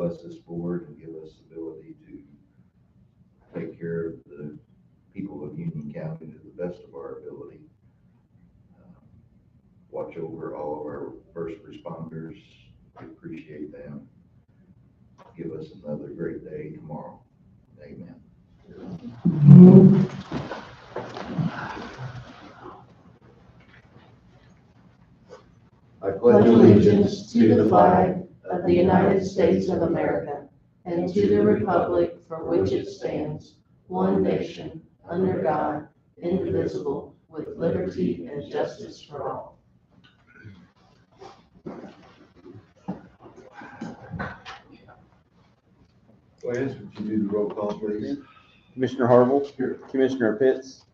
bless this board and give us the ability to take care of the people of Union County to the best of our ability. Watch over all of our first responders. We appreciate them. Give us another great day tomorrow. Amen. I pledge allegiance to the flag of the United States of America and to the republic for which it stands, one nation, under God, indivisible, with liberty and justice for all. Lance, would you do the roll call, please? Commissioner Harville. Here. Commissioner Pitts.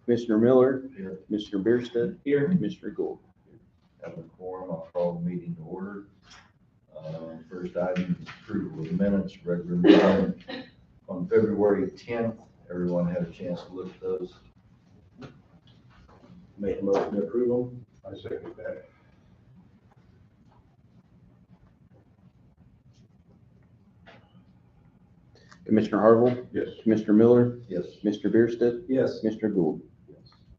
Commissioner Miller. Here. Commissioner Bierstadt. Here. Commissioner Gould. Have a quorum, I'll call the meeting to order. First item is approval of the minutes, regular meeting on February 10th. Everyone had a chance to look at those. Make a motion to approve them. I second that. Commissioner Harville. Yes. Commissioner Miller. Yes. Commissioner Bierstadt. Yes. Commissioner Gould.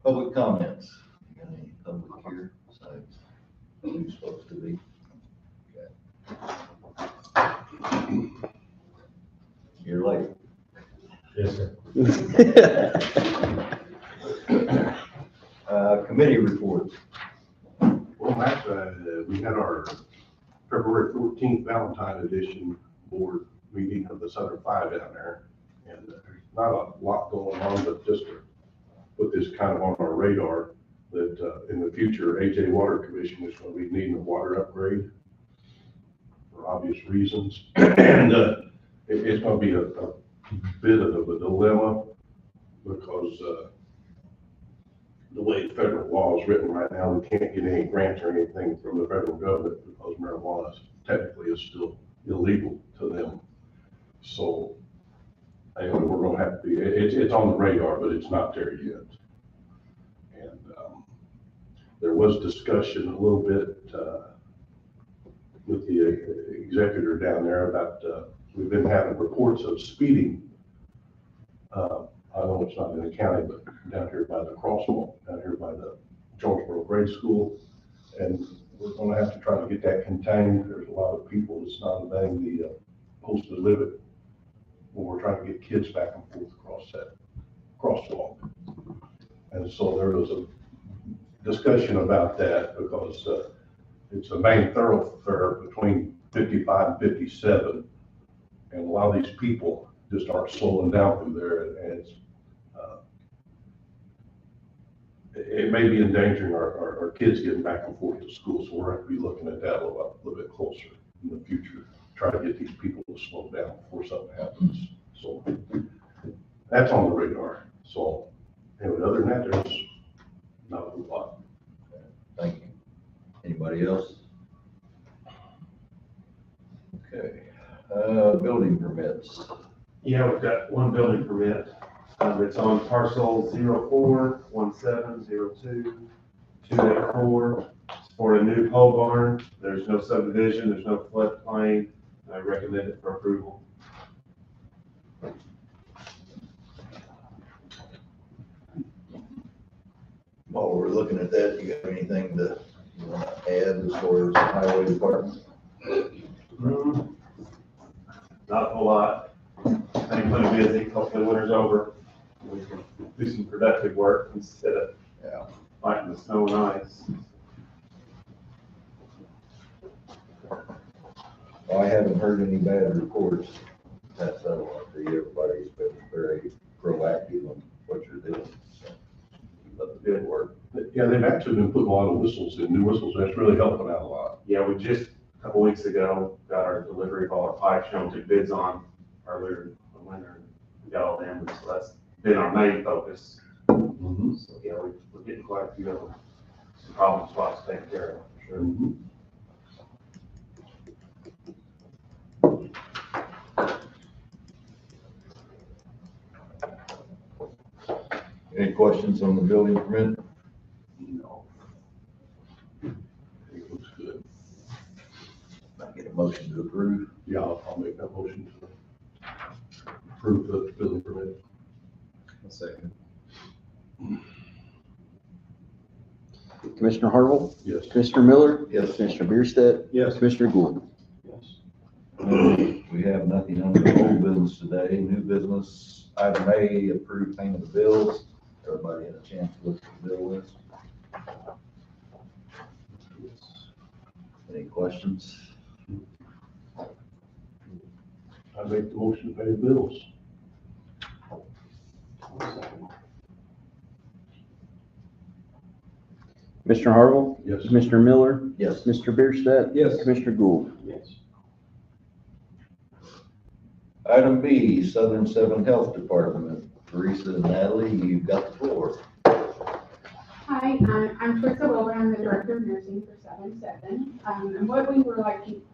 Public comments. You got any public here besides who's supposed to be? Okay. You're late. Yes, sir. Committee reports. Well, we had our February 14th Valentine Edition board meeting of the Southern Five down there. And there's not a lot going on, but just to put this kind of on our radar that in the future, AJ Water Commission is going to be needing a water upgrade for obvious reasons. And it's going to be a bit of a dilemma because the way the federal law is written right now, we can't get any grants or anything from the federal government because marijuana technically is still illegal to them. So we're going to have to be, it's on the radar, but it's not there yet. And there was discussion a little bit with the executor down there about, we've been having reports of speeding. I know it's not in the county, but down here by the crosswalk, down here by the Jonesboro Grade School. And we're going to have to try to get that contained. There's a lot of people that's not obeying the posted limit when we're trying to get kids back and forth across that crosswalk. And so there was a discussion about that because it's a main thoroughfare between 55 and 57. And a lot of these people just aren't slowing down through there, and it's, it may be endangering our kids getting back and forth to school. So we're going to be looking at that a little bit closer in the future, try to get these people to slow down before something happens. So that's on the radar. So anyway, other than that, there's not a whole lot. Thank you. Anybody else? Okay. Building permits. Yeah, we've got one building permit. It's on parcel 04-1702-284. It's for a new pole barn. There's no subdivision, there's no floodplain. I recommend it for approval. While we're looking at that, you got anything that you want to add as far as the highway department? Not a whole lot. Thankfully busy, hopefully winter's over. We can do some productive work instead of fighting the snow and ice. Well, I haven't heard any bad reports. That's everybody's been very proactive on what you're doing. So keep up the good work. Yeah, they've actually been putting a lot of whistles in, new whistles. That's really helping out a lot. Yeah, we just, a couple weeks ago, got our delivery of all our pipes, took bids on earlier in the winter. We got all them, so that's been our main focus. Mm-hmm. So yeah, we're getting quite a few of them. Some problem spots taken care of, for sure. Mm-hmm. Any questions on the building permit? No. It looks good. I get a motion motion to approve. Yeah, I'll make that motion to approve the building permit. A second. Commissioner Harville, Yes. Commissioner Miller, Yes. Commissioner Bierstadt, Yes. Commissioner Gould. Yes. We have nothing under old business today. New business, item A, approve payment of bills. Everybody had a chance to look at the bill list. Any questions? I make the motion to pay the bills. Commissioner Harville, Yes. Commissioner Miller, Yes. Mr. Bierstadt. Yes. Commissioner Gould. Yes. Item B, Southern Seven Health Department. Teresa and Natalie, you've got the floor. Hi, I'm Teresa Wilbur, I'm the Director of Nursing for 7-7. And what we were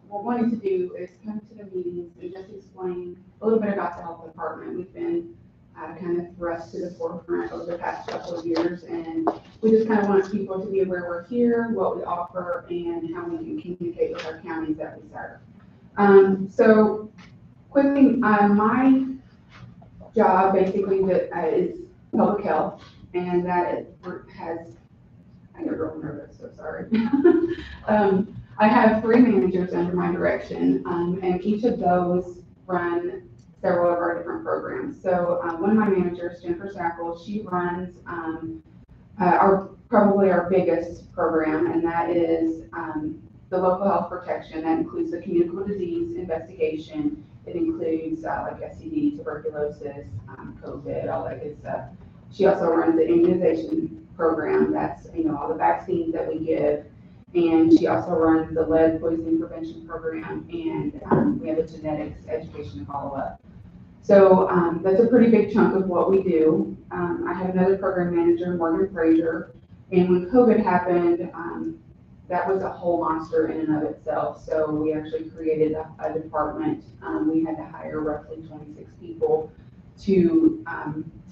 wanting to do is come to the meetings and just explain a little bit about the health department. We've been kind of thrust to the forefront over the past couple of years, and we just kind of want people to be aware we're here, what we offer, and how we can communicate with our counties that we serve. So quickly, my job basically is public health, and that I get real nervous, so sorry. I have 3 managers under my direction, and each of those run several of our different programs. So one of my managers, Jennifer Sackle, she runs probably our biggest program, and that is the local health protection. That includes the communicable disease investigation. It includes like STD, tuberculosis, COVID, all that good stuff. She also runs the immunization program. That's, all the vaccines that we give. And she also runs the lead poisoning prevention program, and we have a genetics education follow-up. So that's a pretty big chunk of what we do. I have another program manager, Morgan Frazier, and when COVID happened, that was a whole monster in and of itself. So we actually created a department. We had to hire roughly 26 people to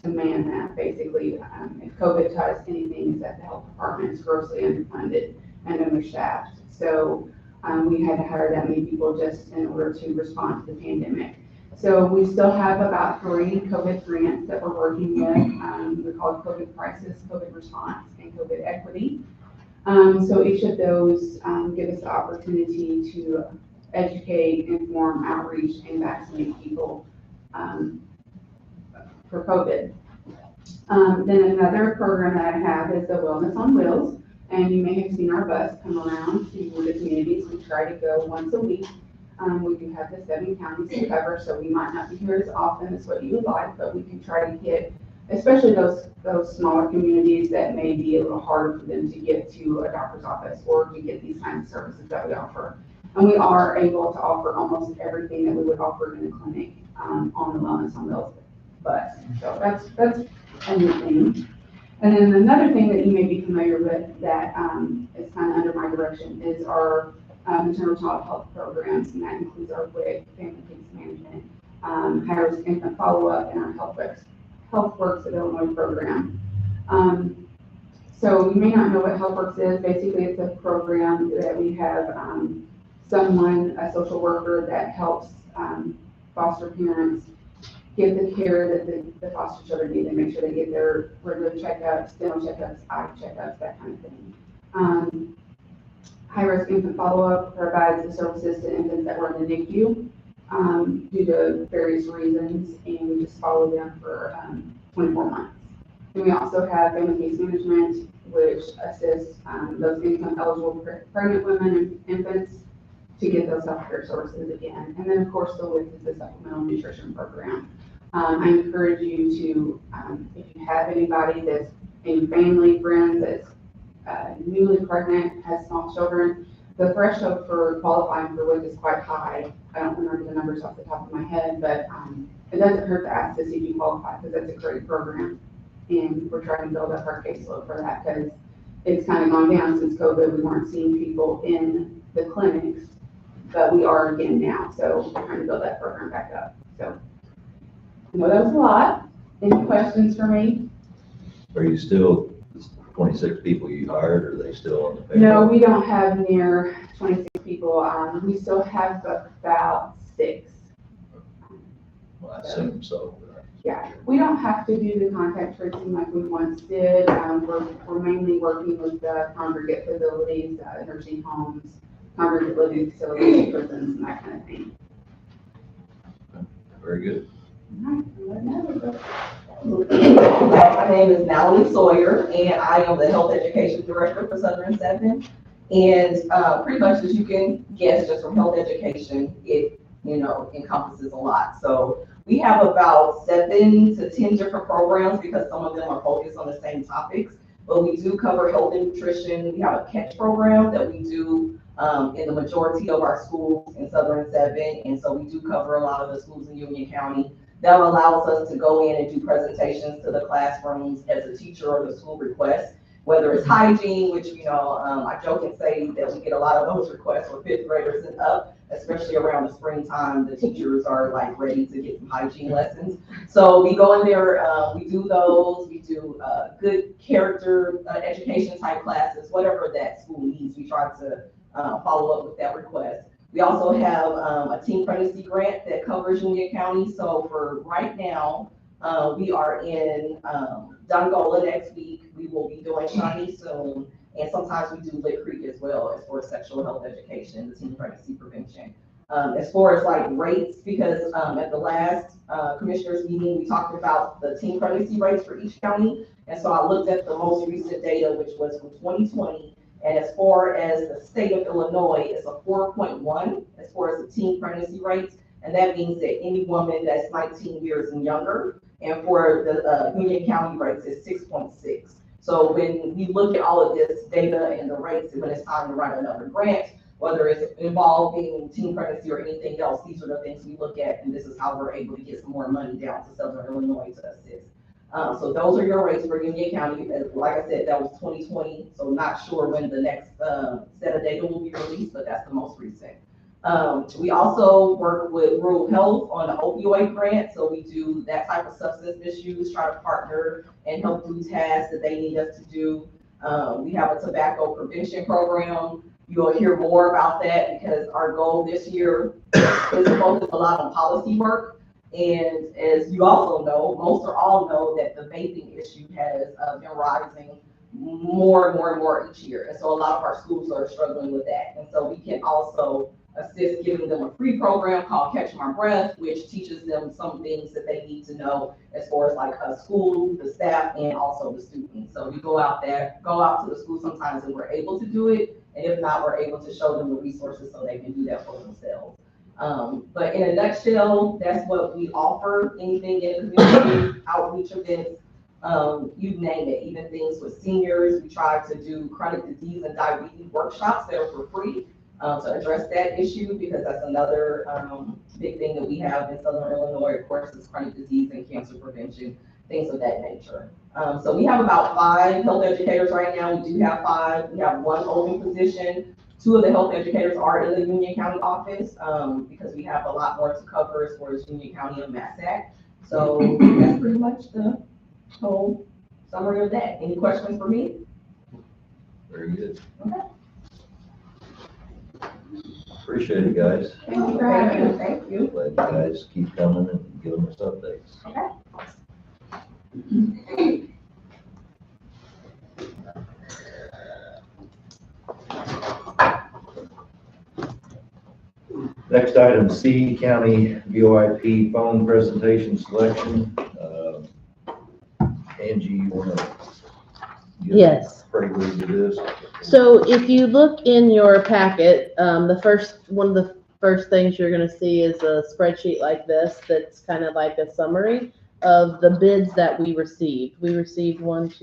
man that. Basically, if COVID taught us anything, is that the health department is grossly underfunded and understaffed. So we had to hire that many people just in order to respond to the pandemic. So we still have about 3 COVID grants that we're working with. They're called COVID Crisis, COVID Response, and COVID Equity. So each of those give us the opportunity to educate, inform, outreach, and vaccinate people for COVID. Then another program that I have is the Wellness on Wheels, and you may have seen our bus come around to the communities. We try to go once a week. We do have the 7 counties to cover, so we might not be here as often as what you would like, but we can try to hit, especially those smaller communities that may be a little harder for them to get to a doctor's office or to get these kinds of services that we offer. And we are able to offer almost everything that we would offer in a clinic on the Wellness on Wheels bus. So that's a new thing. And then another thing that you may be familiar with that is kind of under my direction is our maternal child health programs, and that includes our WIC, family case management, high-risk infant follow-up, and our HealthWorks of Illinois program. So you may not know what HealthWorks is. Basically, it's a program that we have a social worker that helps foster parents get the care that the foster children need, and make sure they get their regular checkups, dental checkups, eye checkups, that kind of thing. High-risk infant follow-up provides the services to infants that were in the NICU due to various reasons, and we just follow them for 24 months. And we also have family case management, which assists those income-eligible pregnant women and infants to get those healthcare services again. And then, of course, the WIC is the supplemental nutrition program. I encourage you to, if you have anybody that's in your family, friends, that's newly pregnant, has small children, the threshold for qualifying for WIC is quite high. I don't remember the numbers off the top of my head, but it doesn't hurt to ask to see if you qualify, because that's a great program. And we're trying to build up our caseload for that, because it's kind of gone down since COVID. We weren't seeing people in the clinics, but we are again now. So we're trying to build that program back up. So I know that was a lot. Any questions for me? Are you still 26 people you hired, or are they still on the payroll? No, we don't have near 26 people. We still have about 6. Well, I assume so. Yeah, we don't have to do the contact tracing like we once did. We're mainly working with the congregate facilities, nursing homes, congregate living facilities, prisons, and that kind of thing. Very good. My name is Natalie Sawyer, and I am the Health Education Director for Southern 7. And pretty much as you can guess, just from health education, it encompasses a lot. So we have about 7 to 10 different programs because some of them are focused on the same topics. But we do cover health and nutrition. We have a catch program that we do in the majority of our schools in Southern 7. And so we do cover a lot of the schools in Union County. That allows us to go in and do presentations to the classrooms as a teacher or the school request, whether it's hygiene, which, I joke and say that we get a lot of those requests for 5th graders and up, especially around the springtime. The teachers are like ready to get some hygiene lessons. So we go in there, we do those, we do good character education type classes, whatever that school needs, we try to follow up with that request. We also have a teen pregnancy grant that covers Union County. So for right now, we are in Dongola next week. We will be doing Shawnee soon. And sometimes we do Lit Creek as well as for sexual health education, the teen pregnancy prevention. As far as like rates, because at the last commissioners meeting, we talked about the teen pregnancy rates for each county. And so I looked at the most recent data, which was from 2020. And as far as the state of Illinois, it's a 4.1 as far as the teen pregnancy rates. And that means that any woman that's 19 years and younger. And for the Union County rates, it's 6.6. So when we look at all of this data and the rates, when it's time to write another grant, whether it's involving teen pregnancy or anything else, these are the things we look at, and this is how we're able to get some more money down to Southern Illinois to assist. So those are your rates for Union County. Like I said, that was 2020, so not sure when the next set of data will be released, but that's the most recent. We also work with Rural Health on the opioid grant, so we do that type of substance misuse, try to partner and help do tasks that they need us to do. We have a tobacco prevention program. You'll hear more about that because our goal this year is to focus a lot on policy work. And as you also know, most or all know that the vaping issue has been rising more and more each year. And so a lot of our schools are struggling with that. And so we can also assist giving them a free program called Catch My Breath, which teaches them some things that they need to know as far as like a school, the staff, and also the students. So we go out to the school sometimes and we're able to do it. And if not, we're able to show them the resources so they can do that for themselves. But in a nutshell, that's what we offer. Anything in the community, outreach events, you name it, even things with seniors. We try to do chronic disease and diabetes workshops that are for free to address that issue, because that's another big thing that we have in Southern Illinois, of course, is chronic disease and cancer prevention, things of that nature. So we have about 5 health educators right now. We do have 5. We have 1 open position. 2 of the health educators are in the Union County office because we have a lot more to cover as far as Union County and MASSAC. So that's pretty much the whole summary of that. Any questions for me? Very good. Okay. Appreciate it, guys. Thank you for having us. Thank you. Glad you guys keep coming and giving us updates. Okay. Next item, C, County VoIP phone presentation selection. Angie, you want to? Yes. Prelude to this? So if you look in your packet, one of the first things you're going to see is a spreadsheet like this that's kind of like a summary of the bids that we received. We received 6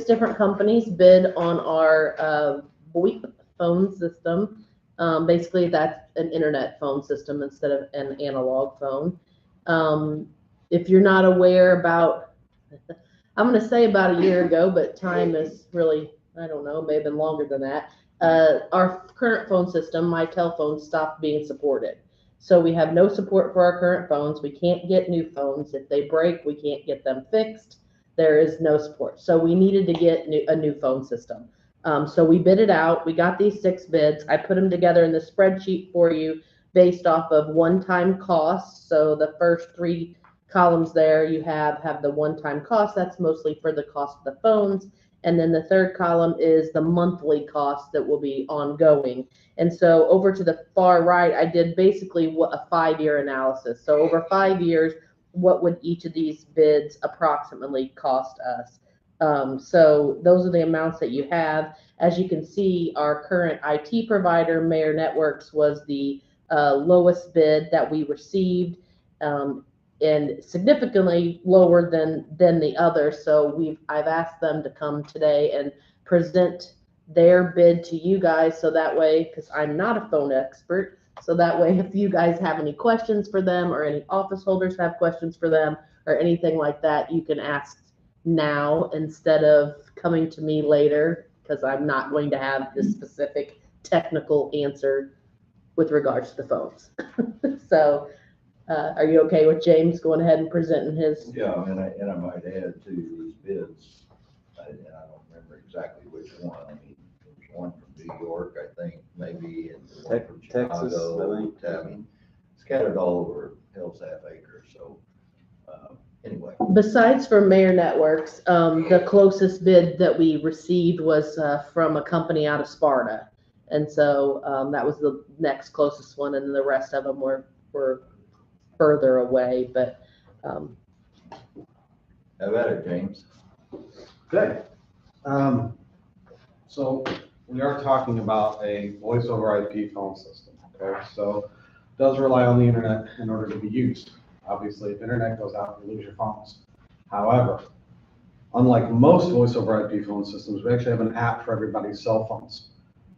different companies bid on our VoIP phone system. Basically, that's an internet phone system instead of an analog phone. If you're not aware about, I'm going to say about a year ago, but time is really, I don't know, maybe been longer than that. Our current phone system, my telephone, stopped being supported. So we have no support for our current phones. We can't get new phones. If they break, we can't get them fixed. there is no support. So we needed to get a new phone system. So we bid it out. We got these 6 bids. I put them together in the spreadsheet for you based off of one-time costs. So the first 3 columns there you have the one-time cost. That's mostly for the cost of the phones. And then the third column is the monthly cost that will be ongoing. And so over to the far right, I did basically a 5-year analysis. So over 5 years, what would each of these bids approximately cost us? So those are the amounts that you have. As you can see, our current IT provider, Mayor Networks, was the lowest bid that we received, and significantly lower than the others. So I've asked them to come today and present their bid to you guys, so that way, because I'm not a phone expert, so that way if you guys have any questions for them or any office holders have questions for them or anything like that, you can ask now instead of coming to me later, because I'm not going to have the specific technical answer with regards to the phones. So are you okay with James going ahead and presenting his? Yeah, and I might add to these bids, I don't remember exactly which one. I mean, there's one from New York, I think, maybe, and one from Texas, Chicago. I think. I mean, scattered all over Hell's Half Acre, so, anyway. Besides for Mayor Networks, the closest bid that we received was from a company out of Sparta. And so that was the next closest one, and the rest of them were further away, but How about it, James? Okay. So we are talking about a voice over IP phone system, okay? So it does rely on the internet in order to be used. Obviously, if internet goes out, you lose your phones. However, unlike most voice over IP phone systems, we actually have an app for everybody's cell phones.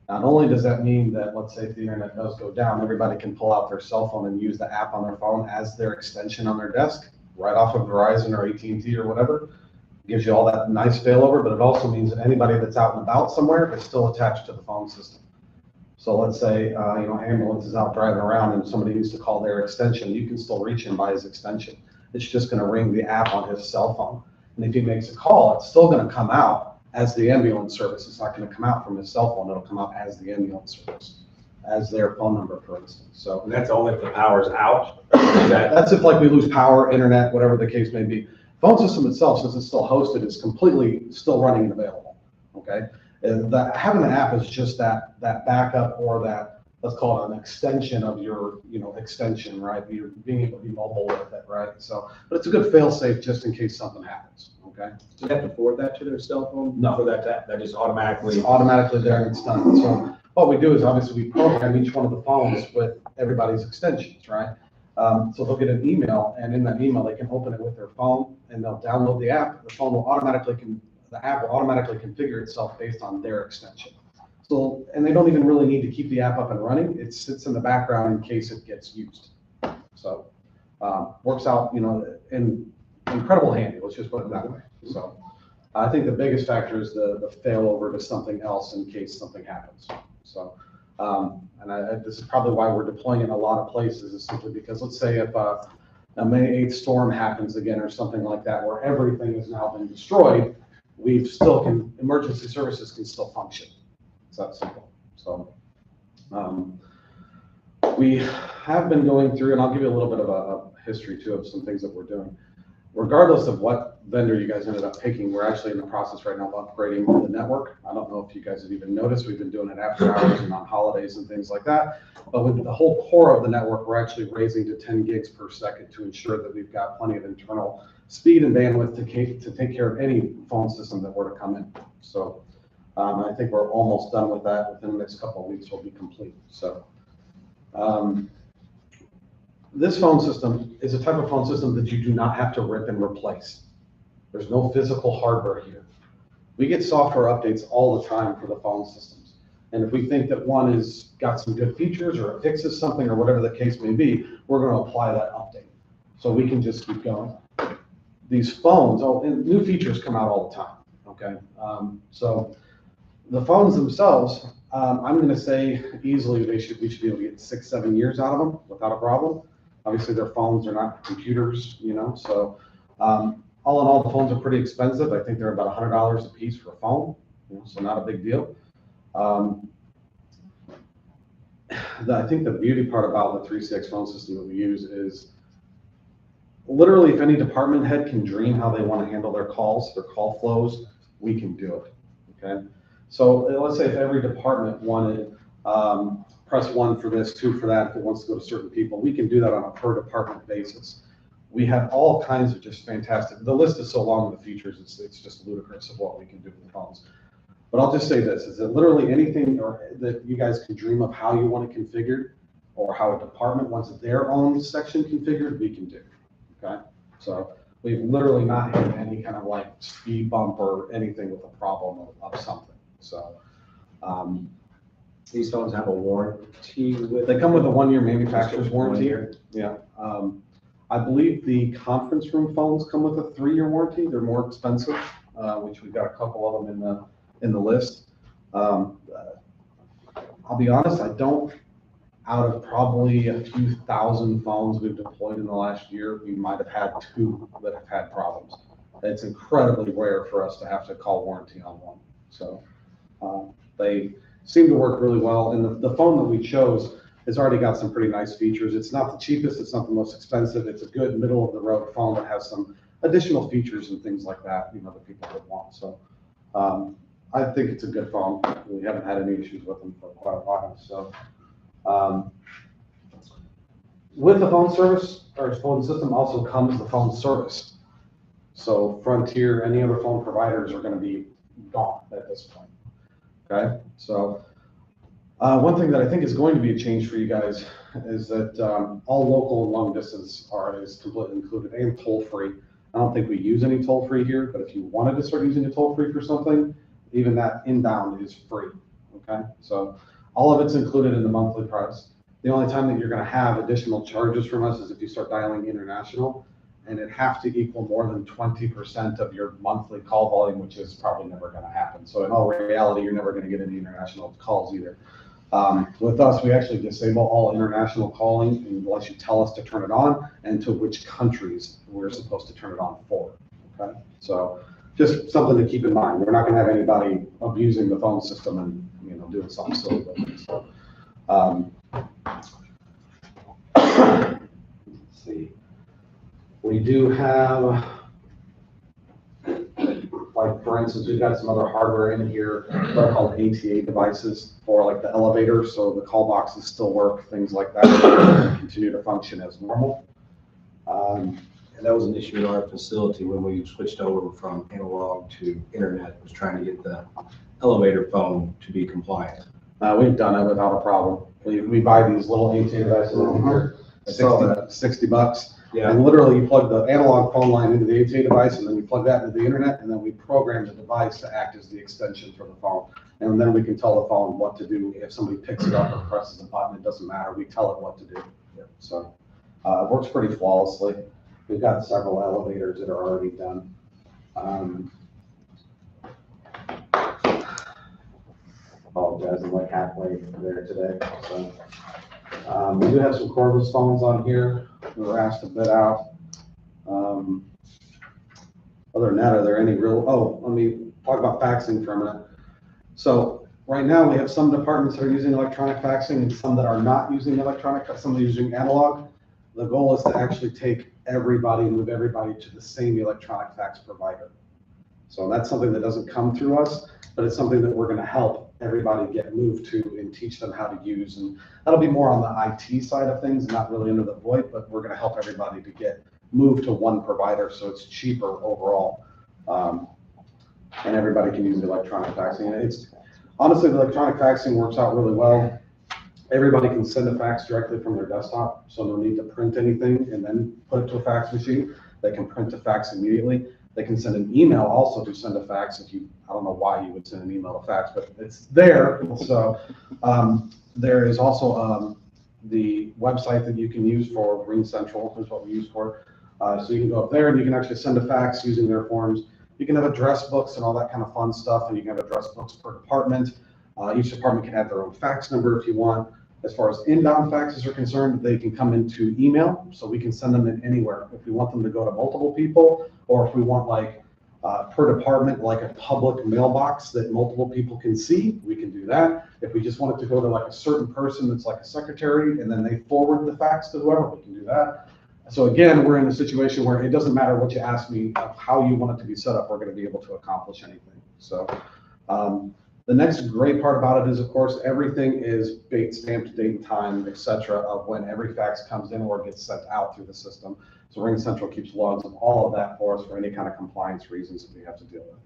Not only does that mean that, let's say if the internet does go down, everybody can pull out their cell phone and use the app on their phone as their extension on their desk, right off of Verizon or AT&T or whatever. Gives you all that nice failover, but it also means that anybody that's out and about somewhere is still attached to the phone system. So let's say, ambulance is out driving around and somebody needs to call their extension, you can still reach him by his extension. It's just gonna ring the app on his cell phone. And if he makes a call, it's still gonna come out as the ambulance service. It's not gonna come out from his cell phone, it'll come out as the ambulance service, as their phone number, for instance. So And that's only if the power's out? Is that- that's if like we lose power, internet, whatever the case may be. Phone system itself, since it's still hosted, is completely still running and available, okay? And having the app is just that backup, or that, let's call it an extension of your, extension, right? You're being able to be mobile with it, right? So, but it's a good fail safe just in case something happens, okay? Do they have to forward that to their cell phone? No. For that just automatically? It's automatically there and it's done. So what we do is obviously we program each one of the phones with everybody's extensions, right? So they'll get an email, and in that email, they can open it with their phone and they'll download the app. The app will automatically configure itself based on their extension. So, and they don't even really need to keep the app up and running. It sits in the background in case it gets used. So, works out, in incredible handy. Let's just put it that way. So I think the biggest factor is the failover to something else in case something happens. So, this is probably why we're deploying it in a lot of places, is simply because, let's say if a May 8th storm happens again or something like that, where everything has now been destroyed, emergency services can still function. It's that simple. So we have been going through, and I'll give you a little bit of a history too of some things that we're doing. Regardless of what vendor you guys ended up picking, we're actually in the process right now of upgrading the network. I don't know if you guys have even noticed, we've been doing it after hours and on holidays and things like that. But with the whole core of the network, we're actually raising to 10 gigs per second to ensure that we've got plenty of internal speed and bandwidth to take care of any phone system that were to come in. So I think we're almost done with that. Within the next couple of weeks, we'll be complete. So this phone system is a type of phone system that you do not have to rip and replace. There's no physical hardware here. We get software updates all the time for the phone systems. And if we think that one has got some good features or it fixes something or whatever the case may be, we're going to apply that update. So we can just keep going. These phones, and new features come out all the time, okay? So the phones themselves, I'm going to say easily we should be able to get 6-7 years out of them without a problem. Obviously, their phones are not computers, so all in all, the phones are pretty expensive. I think they're about $100 a piece for a phone, so not a big deal. I think the beauty part about the 3CX phone system that we use is literally if any department head can dream how they want to handle their calls, their call flows, we can do it, okay? So let's say if every department wanted, press 1 for this, 2 for that, if it wants to go to certain people, we can do that on a per department basis. We have all kinds of just fantastic, the list is so long in the features, it's just ludicrous of what we can do with the phones. But I'll just say this, is that literally anything that you guys can dream of how you want it configured, or how a department wants their own section configured, we can do, okay? So we've literally not had any kind of like speed bump or anything with a problem of something, so. These phones have a warranty with. They come with a 1-year manufacturer's warranty. 1 year. Yeah. I believe the conference room phones come with a 3-year warranty. They're more expensive, which we've got a couple of them in the list. I'll be honest, I don't, out of probably a few thousand phones we've deployed in the last year, we might have had 2 that have had problems. It's incredibly rare for us to have to call warranty on one. So they seem to work really well. And the phone that we chose has already got some pretty nice features. It's not the cheapest, it's not the most expensive. It's a good middle of the road phone that has some additional features and things like that, that people would want. So I think it's a good phone. We haven't had any issues with them for quite a while. So with the phone service, or phone system also comes the phone service. So Frontier, any other phone providers are going to be gone at this point. Okay, so one thing that I think is going to be a change for you guys is that all local and long distance is completely included, and toll free. I don't think we use any toll free here, but if you wanted to start using a toll free for something, even that inbound is free. Okay, so all of it's included in the monthly price. The only time that you're going to have additional charges from us is if you start dialing international, and it have to equal more than 20% of your monthly call volume, which is probably never going to happen. So in all reality, you're never going to get any international calls either. With us, we actually disable all international calling unless you tell us to turn it on, and to which countries we're supposed to turn it on for. Okay, so just something to keep in mind. We're not going to have anybody abusing the phone system and doing something silly with it. So, let's see. We do have, like for instance, we've got some other hardware in here that are called ATA devices for like the elevator, so the call boxes still work, things like that, continue to function as normal. And that was an issue in our facility when we switched over from analog to internet, was trying to get the elevator phone to be compliant. We've done it without a problem. We buy these little ATA devices in here, $60. Yeah. And literally you plug the analog phone line into the ATA device, and then you plug that into the internet, and then we program the device to act as the extension for the phone. And then we can tell the phone what to do. If somebody picks it up or presses a button, it doesn't matter. We tell it what to do. So it works pretty flawlessly. We've got several elevators that are already done. Apologize, I'm like halfway there today. So we do have some cordless phones on here. We were asked to bid out. Other than that, are there any real, let me talk about faxing for a minute. So right now we have some departments that are using electronic faxing and some that are not using electronic, some are using analog. The goal is to actually take everybody and move everybody to the same electronic fax provider. So that's something that doesn't come through us, but it's something that we're going to help everybody get moved to and teach them how to use. And that'll be more on the IT side of things, not really under the VoIP, but we're going to help everybody to get moved to one provider so it's cheaper overall. And everybody can use the electronic faxing. And it's honestly, the electronic faxing works out really well. Everybody can send a fax directly from their desktop, so no need to print anything and then put it to a fax machine. They can print a fax immediately. They can send an email also to send a fax. I don't know why you would send an email to fax, but it's there. So there is also the website that you can use for Green Central is what we use for. So you can go up there and you can actually send a fax using their forms. You can have address books and all that kind of fun stuff, and you can have address books per department. Each department can have their own fax number if you want. As far as inbound faxes are concerned, they can come into email, so we can send them in anywhere. If we want them to go to multiple people, or if we want like per department, like a public mailbox that multiple people can see, we can do that. If we just want it to go to like a certain person that's like a secretary, and then they forward the fax to whoever, we can do that. So again, we're in a situation where it doesn't matter what you ask me of how you want it to be set up, we're going to be able to accomplish anything. So the next great part about it is, of course, everything is stamped, date and time, etc., of when every fax comes in or gets sent out through the system. So RingCentral keeps logs of all of that for us for any kind of compliance reasons that we have to deal with.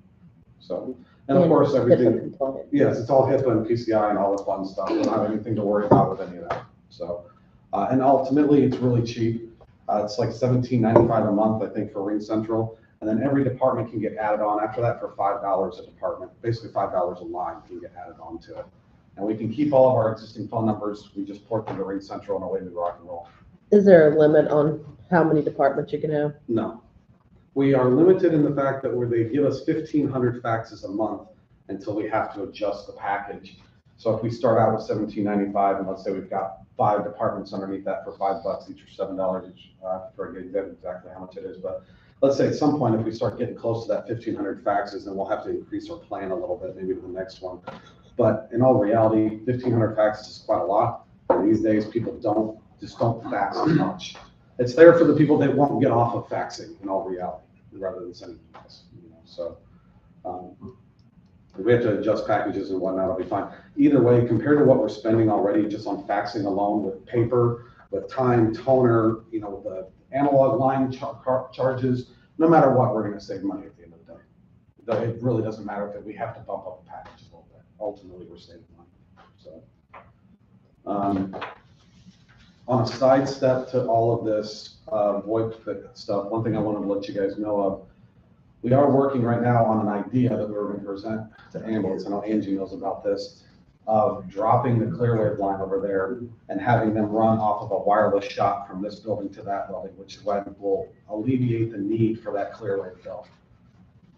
So, and of course, everything, yes, it's all HIPAA and PCI and all the fun stuff. We don't have anything to worry about with any of that. So, and ultimately, it's really cheap. It's like $17.95 a month, I think, for RingCentral. And then every department can get added on after that for $5 a department, basically $5 a line can get added on to it. And we can keep all of our existing phone numbers. We just port them to RingCentral and away we rock and roll. Is there a limit on how many departments you can have? No. We are limited in the fact that where they give us 1,500 faxes a month until we have to adjust the package. So if we start out with $17.95 and let's say we've got 5 departments underneath that for $5 each or $7 each, I forget exactly how much it is, but let's say at some point, if we start getting close to that 1,500 faxes, then we'll have to increase our plan a little bit, maybe to the next one. But in all reality, 1,500 faxes is quite a lot. And these days, people just don't fax as much. It's there for the people that won't get off of faxing in all reality, rather than sending emails. So if we have to adjust packages and whatnot, it'll be fine. Either way, compared to what we're spending already just on faxing alone with paper, with time, toner, the analog line charges, no matter what, we're going to save money at the end of the day. It really doesn't matter if we have to bump up the package a little bit. Ultimately, we're saving money. So, on a side step to all of this VoIP stuff, one thing I wanted to let you guys know of, we are working right now on an idea that we're going to present to ambulance. I know Angie knows about this, of dropping the Clearwave line over there and having them run off of a wireless shot from this building to that building, which will alleviate the need for that Clearwave bill.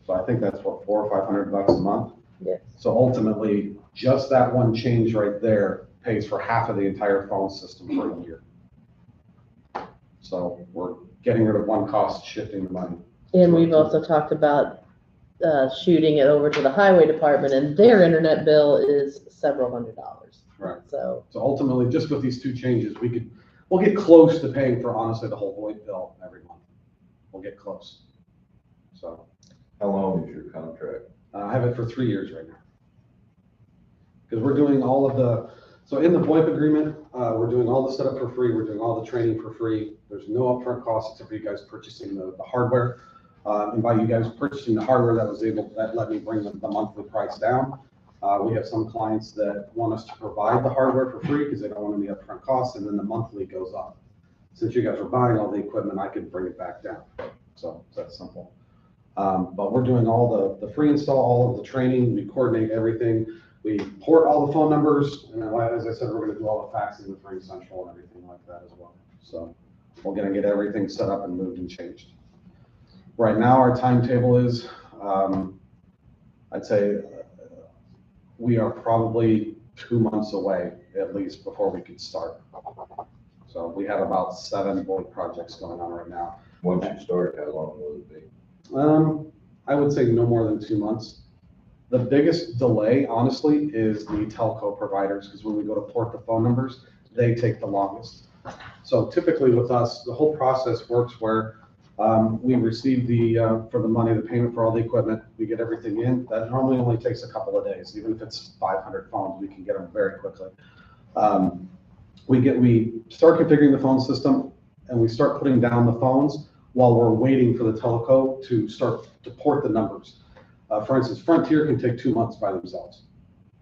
So I think that's what, $400 or $500 a month. Yes. So ultimately, just that one change right there pays for half of the entire phone system for a year. So we're getting rid of one cost, shifting the money. And we've also talked about shooting it over to the highway department, and their internet bill is several $100s. Right. So ultimately, just with these 2 changes, we'll get close to paying for, honestly, the whole VoIP bill every month. We'll get close. So How long is your contract? I have it for 3 years right now. Because we're doing all of so in the VoIP agreement, we're doing all the setup for free. We're doing all the training for free. There's no upfront costs except for you guys purchasing the hardware. And by you guys purchasing the hardware, that let me bring the monthly price down. We have some clients that want us to provide the hardware for free because they don't want any upfront costs, and then the monthly goes up. Since you guys are buying all the equipment, I can bring it back down. So it's that simple. But we're doing all the free install, all of the training. We coordinate everything. We port all the phone numbers, and then, as I said, we're going to do all the faxing with RingCentral and everything like that as well. So we're going to get everything set up and moved and changed. Right now, our timetable is, I'd say we are probably 2 months away at least before we could start. So we have about 7 VoIP projects going on right now. Once you start, how long will it be? I would say no more than 2 months. The biggest delay, honestly, is the telco providers, because when we go to port the phone numbers, they take the longest. So typically with us, the whole process works where we receive for the money, the payment for all the equipment, we get everything in. That normally only takes a couple of days. Even if it's 500 phones, we can get them very quickly. We start configuring the phone system, and we start putting down the phones while we're waiting for the telco to start to port the numbers. For instance, Frontier can take 2 months by themselves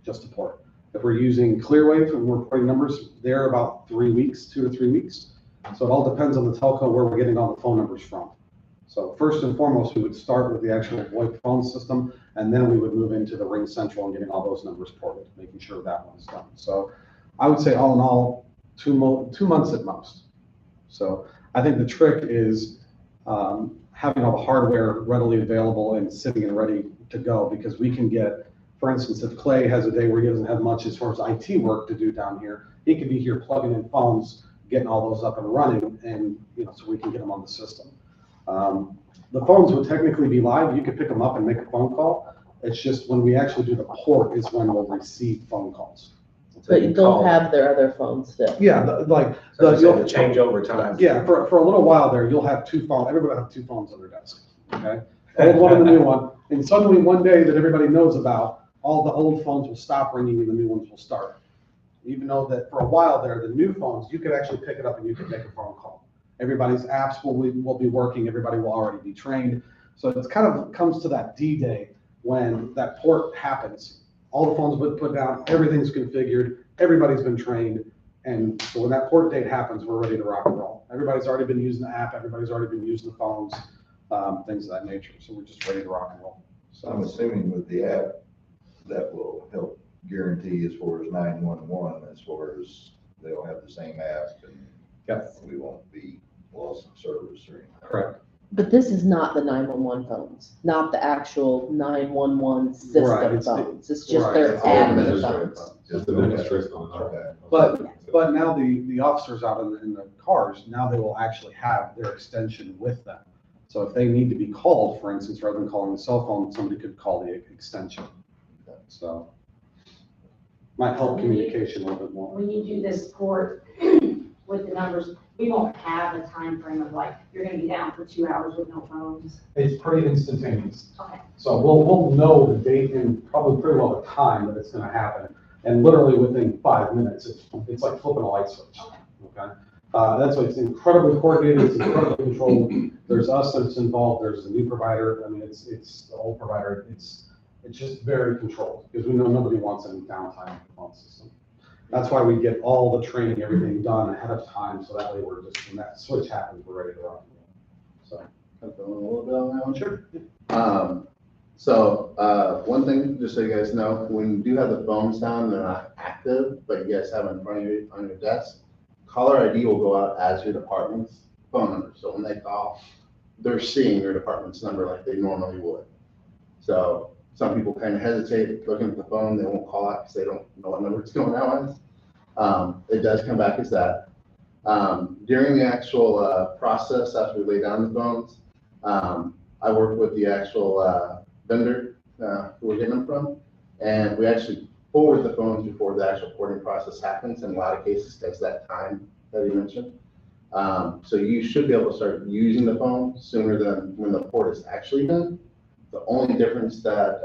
just to port. If we're using Clearwave and we're porting numbers, they're about 3 weeks, 2 to 3 weeks. So it all depends on the telco where we're getting all the phone numbers from. So first and foremost, we would start with the actual VoIP phone system, and then we would move into the RingCentral and getting all those numbers ported, making sure that one's done. So I would say all in all, 2 months at most. So I think the trick is having all the hardware readily available and sitting and ready to go, because we can get For instance, if Clay has a day where he doesn't have much as far as IT work to do down here, he could be here plugging in phones, getting all those up and running, and, you know, so we can get them on the system. The phones would technically be live. You could pick them up and make a phone call. It's just when we actually do the port is when we'll receive phone calls. But they'll have their other phones still. Yeah, You'll change over time. Yeah, for a little while there, you'll have two phones, everybody will have two phones on their desk, okay? Old one and the new one, and suddenly one day that everybody knows about, all the old phones will stop ringing and the new ones will start. Even though that for a while there, the new phones, you could actually pick it up and you could make a phone call. Everybody's apps will be working, everybody will already be trained. So it's kind of comes to that D-Day when that port happens. All the phones will be put down, everything's configured, everybody's been trained. And so when that port date happens, we're ready to rock and roll. Everybody's already been using the app, everybody's already been using the phones, things of that nature. So we're just ready to rock and roll. So I'm assuming with the app, that will help guarantee as far as 911, as far as they'll have the same app and Yep. we won't be lost of service or anything. Correct. But this is not the 911 phones, not the actual 911 Right, system it's the- phones. It's just right, their it's app administrative phones. Just the administration on that. Okay. But now the officers out in the cars, now they will actually have their extension with them. So if they need to be called, for instance, rather than calling the cell phone, somebody could call the extension. So might help communication a little bit more. When you do this port with the numbers, we won't have a time frame of like, you're gonna be down for 2 hours with no phones. It's pretty instantaneous. Okay. So we'll know the date and probably pretty well the time that it's gonna happen. And literally within 5 minutes, it's like flipping a light switch, okay? That's why it's incredibly coordinated, it's incredibly controlled. There's us that's involved, there's the new provider, I mean, it's the old provider, it's just very controlled, because we know nobody wants any downtime in the phone system. That's why we get all the training, everything done ahead of time, so that way we're just, when that switch happens, we're ready to rock. So. Can I fill in a little bit on that one? Sure. So one thing, just so you guys know, when you do have the phones down, they're not active, but you guys have them in front of you on your desk, caller ID will go out as your department's phone number. So when they call, they're seeing your department's number like they normally would. So some people kind of hesitate looking at the phone, they won't call out because they don't know what number it's going out as. It does come back as that. During the actual process after we lay down the phones, I work with the actual vendor who we're getting them from, and we actually forward the phones before the actual porting process happens. In a lot of cases, takes that time that you mentioned. So you should be able to start using the phone sooner than when the port is actually done. The only difference that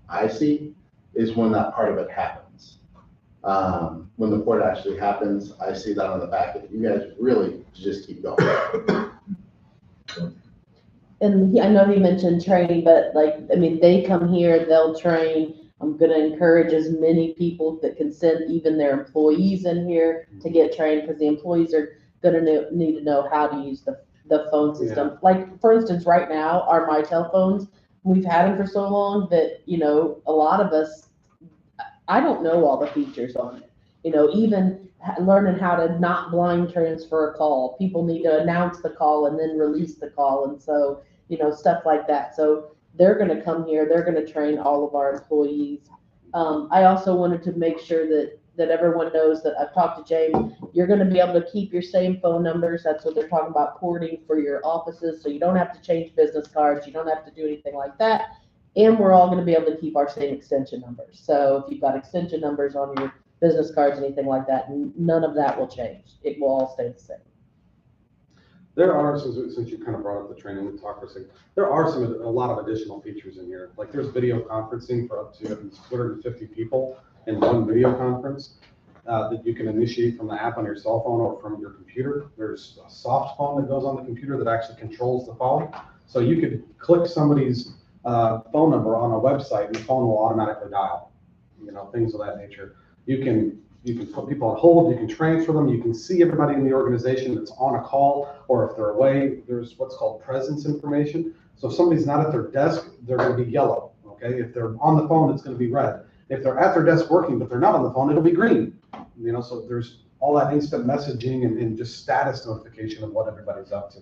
I see is when that part of it happens. When the port actually happens, I see that on the back end. You guys really just keep going. And I know he mentioned training, but like, I mean, they come here, they'll train. I'm gonna encourage as many people that can send even their employees in here to get trained, because the employees are gonna need to know how to use the phone system. Like, for instance, right now, our Mitel phones, we've had them for so long that, you know, a lot of us, I don't know all the features on it. You know, even learning how to not blind transfer a call. People need to announce the call and then release the call. And so, you know, stuff like that. So they're going to come here. They're going to train all of our employees. I also wanted to make sure that everyone knows that I've talked to James. You're going to be able to keep your same phone numbers. That's what they're talking about, porting for your offices. So you don't have to change business cards. You don't have to do anything like that. And we're all going to be able to keep our same extension numbers. So if you've got extension numbers on your business cards, anything like that, none of that will change. It will all stay the same. There are, since you kind of brought up the training and talk for a second, there are a lot of additional features in here. Like there's video conferencing for up to 250 people in one video conference that you can initiate from the app on your cell phone or from your computer. There's a soft phone that goes on the computer that actually controls the phone. So you could click somebody's phone number on a website and the phone will automatically dial, you know, things of that nature. You can put people on hold, you can transfer them, you can see everybody in the organization that's on a call, or if they're away, there's what's called presence information. So if somebody's not at their desk, they're going to be yellow, okay? If they're on the phone, it's going to be red. If they're at their desk working, but they're not on the phone, it'll be green. You know, so there's all that instant messaging and just status notification of what everybody's up to.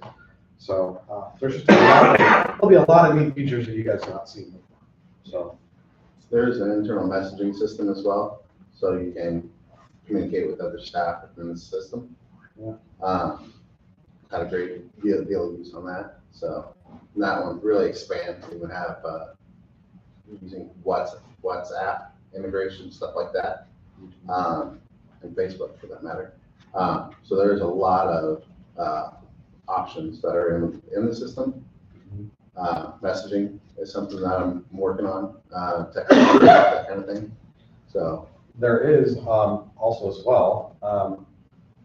So there's just there'll be a lot of neat features that you guys have not seen before. So. There's an internal messaging system as well, so you can communicate with other staff within the system. Yeah. Had a great deal of use on that, so that one really expands. We would have, using WhatsApp integration, stuff like that, and Facebook for that matter. So there's a lot of, options that are in the system. Messaging is something that I'm working on, technology, that kind of thing. So There is also as well,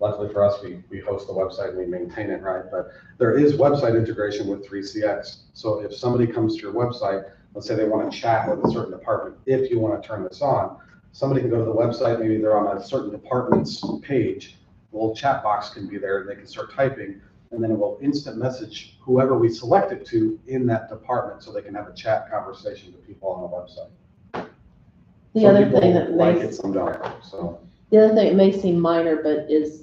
luckily for us, we host the website and we maintain it, right? But there is website integration with 3CX. So if somebody comes to your website, let's say they want to chat with a certain department, if you want to turn this on, somebody can go to the website, maybe they're on a certain department's page, a little chat box can be there, and they can start typing, and then it will instant message whoever we select it to in that department, so they can have a chat conversation with people on the website. The Some other people thing that like makes, it, some don't, so. the other thing that may seem minor, but is,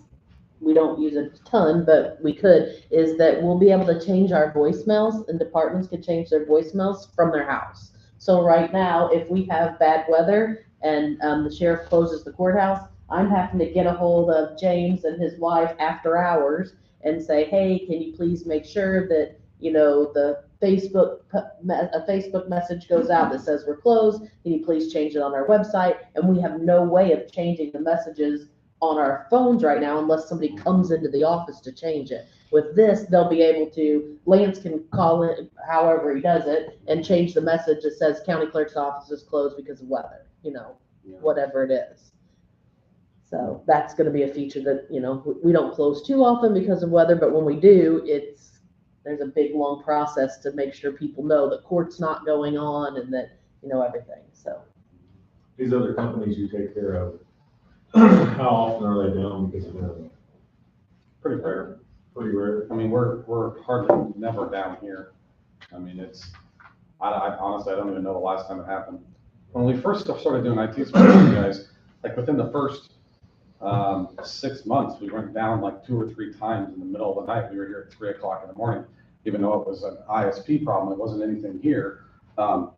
we don't use it a ton, but we could, is that we'll be able to change our voicemails, and departments can change their voicemails from their house. So right now, if we have bad weather and the sheriff closes the courthouse, I'm having to get a hold of James and his wife after hours and say, hey, can you please make sure that, you know, the a Facebook message goes out that says we're closed, can you please change it on our website? And we have no way of changing the messages on our phones right now unless somebody comes into the office to change it. With this, they'll be able to, Lance can call in however he does it and change the message that says county clerk's office is closed because of weather, you know, whatever it is. So that's gonna be a feature that, you know, we don't close too often because of weather, but when we do, there's a big, long process to make sure people know that court's not going on and that, you know, everything, so. These other companies you take care of, how often are they down because of that? Pretty rare. Pretty rare. I mean, we're hardly never down here. I mean, I honestly, I don't even know the last time it happened. When we first started doing IT support, you guys, like within the first 6 months, we went down like 2 or 3 times in the middle of the night. We were here at 3 o'clock in the morning, even though it was an ISP problem. It wasn't anything here. But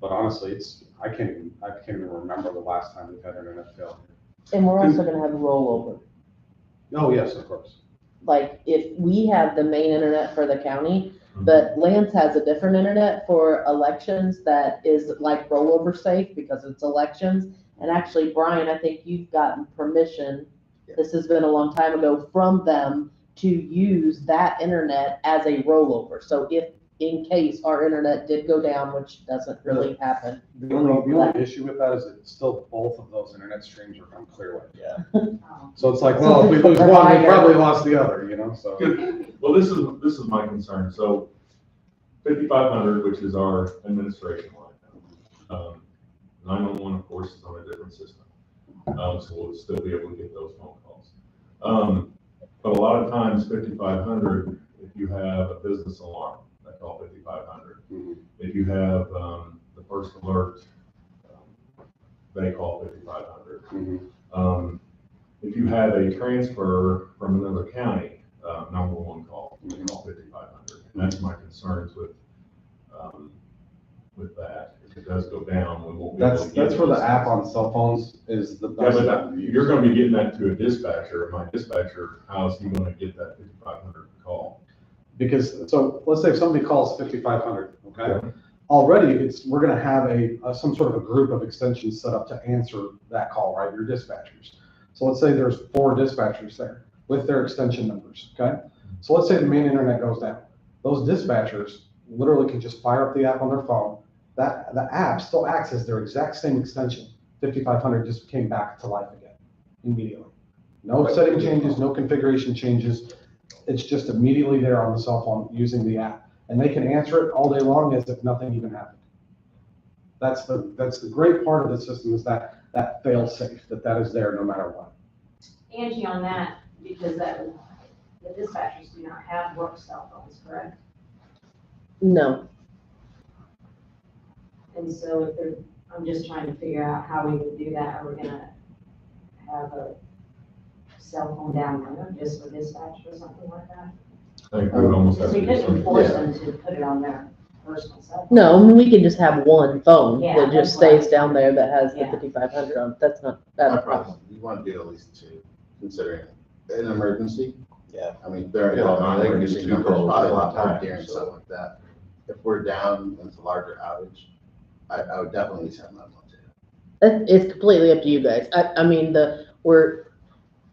honestly, I can't even remember the last time we've had internet failure. And we're also gonna have rollover. Oh, yes, of course. Like, if we have the main internet for the county, but Lance has a different internet for elections that is like rollover safe because it's elections. And actually, Brian, I think you've gotten permission, this has been a long time ago, from them to use that internet as a rollover. So if, in case our internet did go down, which doesn't really happen. The only issue with that is that still both of those internet streams are from Clearwave. Yeah. So it's like, well, if we lose one, we probably lost the other, you know, so. Well, this is my concern. So 5500, which is our administration line. 911, of course, is on a different system. So we'll still be able to get those phone calls. But a lot of times 5500, if you have a business alarm, they call 5500. Mm-hmm. If you have the first alert, they call 5500. Mm-hmm. If you have a transfer from another county, 911 call, you can call 5500. And that's my concerns with that. If it does go down, we won't be able to get That's where the those app things. on cell phones is the Yeah, best. but you're gonna be getting that to a dispatcher, and my dispatcher, how is he gonna get that 5500 call? Because, so let's say if somebody calls 5500, okay? Already, we're gonna have some sort of a group of extensions set up to answer that call, right? Your dispatchers. So let's say there's 4 dispatchers there with their extension numbers, okay? So let's say the main internet goes down. Those dispatchers literally can just fire up the app on their phone. The app still acts as their exact same extension. 5500 just came back to life again immediately. No setting changes, no configuration changes. It's just immediately there on the cell phone using the app. And they can answer it all day long as if nothing even happened. That's the great part of the system, is that fail safe, that is there no matter what. Angie, on that, because the dispatchers do not have work cell phones, correct? No, And so I'm just trying to figure out how we would do that. Are we gonna have a cell phone down there just for dispatch or something like that? I think we would almost have Because to we do couldn't something. force them to put it on there. personal cell phone. No, I mean, we could just have one phone Yeah, that just that's what I stays down there that has the Yeah. 5500 on. That's not a My problem. problem, you want to do at least two, considering an emergency. Yeah. I mean, there Yeah, are they can get emergency two numbers, calls probably a at lot a more time, during so. something like that. If we're down into larger outage, I would definitely send them one too. It's completely up to you guys. I mean,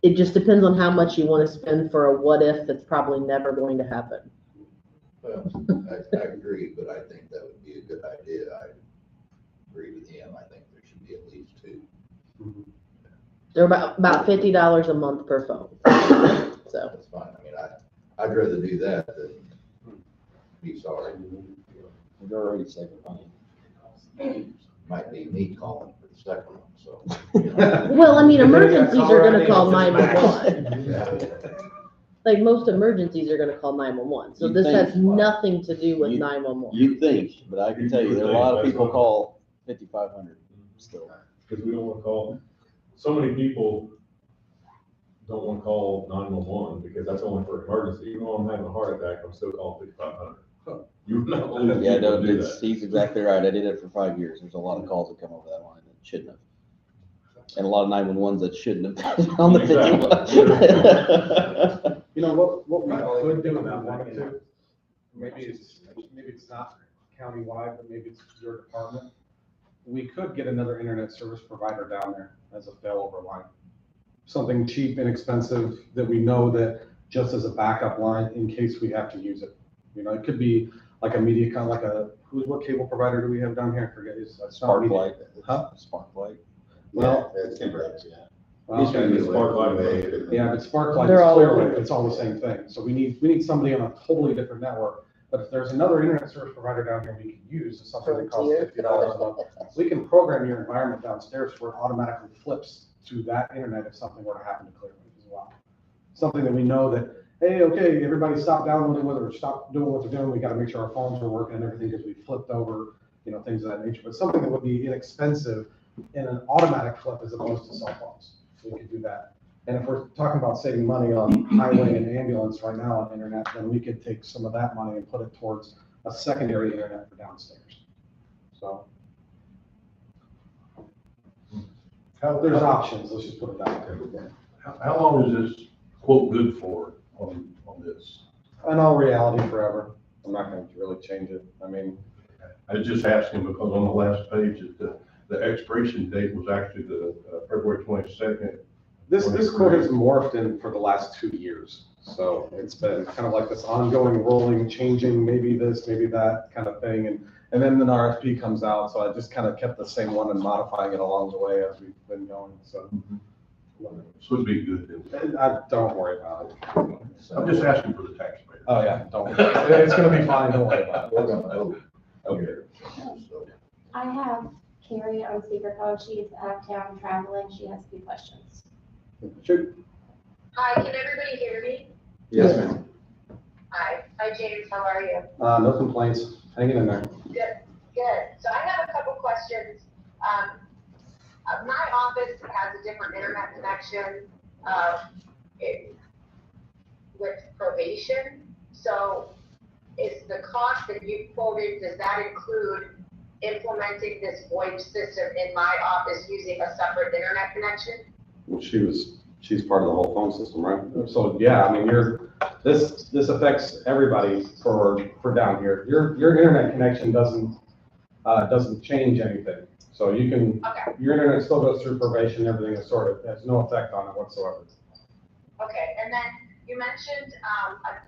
it just depends on how much you want to spend for a what if that's probably never going to happen. Well, I agree, but I think that would be a good idea. I agree with him. I think there should be at least two. They're about $50 a month per phone. So, That's fine. I mean, I'd rather do that than be sorry. We've already saved money. Might be me calling for the second one, so. well, I mean, emergencies are gonna call Already, 911. Yeah. Like most emergencies are gonna call 911. So You this think- has nothing to do with You- 911. You think, but I can tell you, there are a lot of people call 5500 still. Because we don't want to call, so many people don't want to call 911 because that's only for emergency. Even though I'm having a heart attack, I'm still calling 5500. You're not the only Yeah, people no, who do that. he's exactly right. I did it for 5 years. There's a lot of calls that come over that line that shouldn't have. And a lot of 911s that shouldn't have been on the Exactly. 51. You know, what we could do if we wanted to, maybe it's not countywide, but maybe it's your department. We could get another internet service provider down there as a failover line. Something cheap, inexpensive, that we know that just as a backup line in case we have to use it. You know, it could be like a MediaCom, like what cable provider do we have down here? I forget, it's not Media- Sparklight. Huh? Sparklight. Well, Yeah, it's Cambridge, yeah. Okay. Sparklight. Yeah, but Sparklight They're is all clearly, over. it's all the same thing. So we need somebody on a totally different network. But if there's another internet service provider down here we can use, it's something that costs $50 a month. We can program your environment downstairs where it automatically flips to that internet if something were to happen to Clearlink as well. Something that we know that, hey, okay, everybody stop downloading or stop doing what they're doing. We got to make sure our phones are working and everything because we flipped over, you know, things of that nature. But something that would be inexpensive and an automatic flip as opposed to cell phones. We could do that. And if we're talking about saving money on highway and ambulance right now on internet, then we could take some of that money and put it towards a secondary internet for downstairs. So there's options, let's just put it that way. How long is this quote good for on this? In all reality, forever. I'm not going to really change it. I mean, I was just asking because on the last page, the expiration date was actually the February 22nd. this quote has morphed in for the last 2 years. So it's been kind of like this ongoing rolling, changing, maybe this, maybe that kind of thing. And then an RFP comes out. So I just kind of kept the same one and modifying it along the way as we've been going. So So it'd be good then. don't worry about it. I'm just asking for the taxpayer. Oh, yeah, don't worry. It's going to be fine. Don't worry about We're it. gonna hope. Okay. So, I have Carrie on speakerphone. She is out of town traveling. She has a few questions. Shoot. Hi, can everybody hear me? Yes, ma'am. Hi, James, how are you? No complaints. Hanging in there. Good. So I have a couple questions. My office has a different internet connection with probation. So is the cost that you quoted, does that include implementing this VoIP system in my office using a separate internet connection? Well, she's part of the whole phone system, right? So, yeah, I mean, this affects everybody for down here. Your internet connection doesn't change anything. So you can, your internet still goes through probation, everything is sorted. There's no effect on it whatsoever. Okay, and then you mentioned,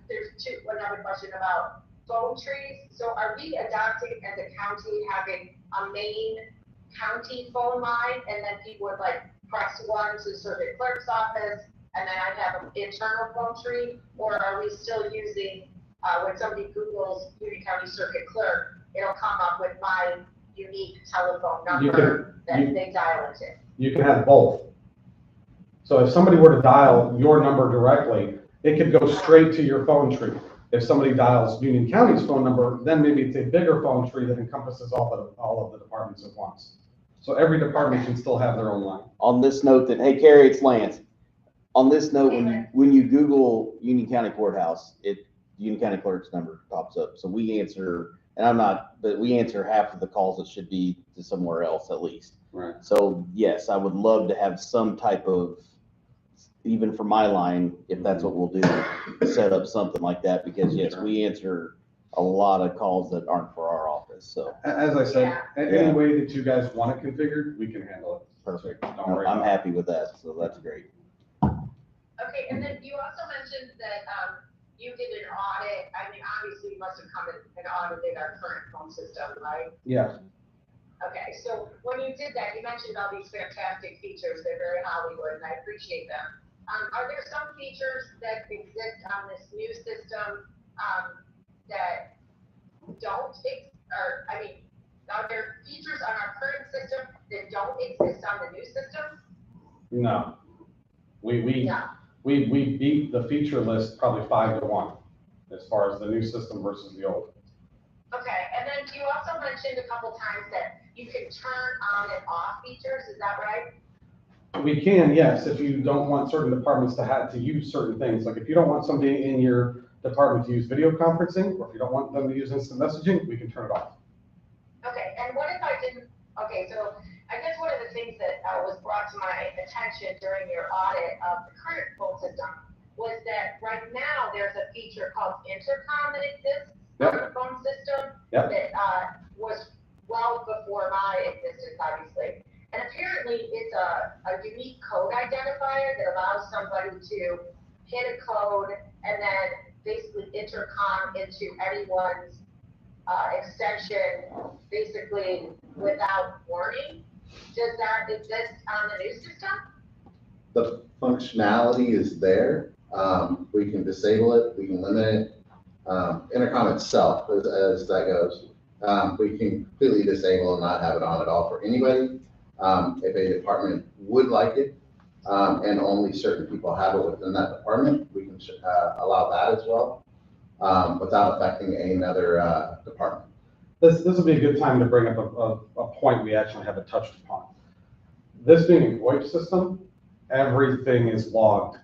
there's another question about phone trees. So are we adopting as a county having a main county phone line and then people would like press 1 to circuit clerk's office and then I'd have an internal phone tree? Or are we still using, when somebody Googles Union County Circuit Clerk, it'll come up with my unique telephone number that they dial into? You can have both. So if somebody were to dial your number directly, it could go straight to your phone tree. If somebody dials Union County's phone number, then maybe it's a bigger phone tree that encompasses all of the departments at once. So every department can still have their own line. On this note that, hey, Carrie, it's Lance. On this note, when you Google Union County Courthouse, Union County Clerk's number pops up. So we answer And I'm not, but we answer half of the calls that should be to somewhere else at least. Right. So yes, I would love to have some type of, even for my line, if that's what we'll do, set up something like that, because yes, we answer a lot of calls that aren't for our office, so. As I said, any Yeah. way that you guys want it configured, we can handle it. Perfect. Don't worry I'm about it. happy with that, so that's great. Okay, and then you also mentioned that, you did an audit. I mean, obviously you must have come and audited our current phone system, right? Yeah. Okay, so when you did that, you mentioned all these fantastic features. They're very Hollywood, and I appreciate them. Are there some features that exist on this new system, that don't, are there features on our current system that don't exist on the new system? No. We No. beat the feature list probably 5-1 as far as the new system versus the old. Okay, and then you also mentioned a couple times that you can turn on and off features, is that right? We can, yes, if you don't want certain departments to have to use certain things. Like if you don't want somebody in your department to use video conferencing, or if you don't want them to use instant messaging, we can turn it off. Okay, and what if I didn't, okay, so I guess one of the things that was brought to my attention during your audit of the current phone system was that right now there's a feature called intercom that exists on the phone system that was well before my existence, obviously. And apparently it's a unique code identifier that allows somebody to hit a code and then basically intercom into anyone's extension, basically without warning. Does that exist on the new system? The functionality is there. We can disable it, we can limit it. Intercom itself, as that goes, we can completely disable and not have it on at all for anybody. If a department would like it, and only certain people have it within that department, we can allow that as well, without affecting another department. This would be a good time to bring up a point we actually haven't touched upon. This being a VoIP system, everything is logged,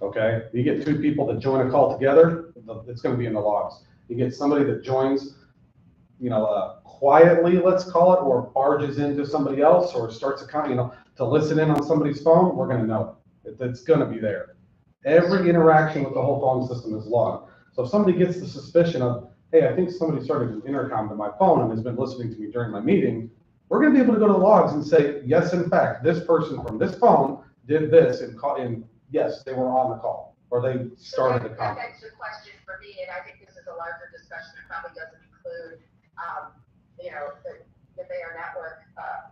okay? You get two people that join a call together, it's gonna be in the logs. You get somebody that joins, quietly, let's call it, or barges into somebody else, or starts to listen in on somebody's phone, we're gonna know it. It's gonna be there. Every interaction with the whole phone system is logged. So if somebody gets the suspicion of, hey, I think somebody started an intercom to my phone and has been listening to me during my meeting, we're gonna be able to go to the logs and say, yes, in fact, this person from this phone did this and yes, they were on the call, or they started the call. That begs the question for me, and I think this is a larger discussion, it probably doesn't include, the Mayor Network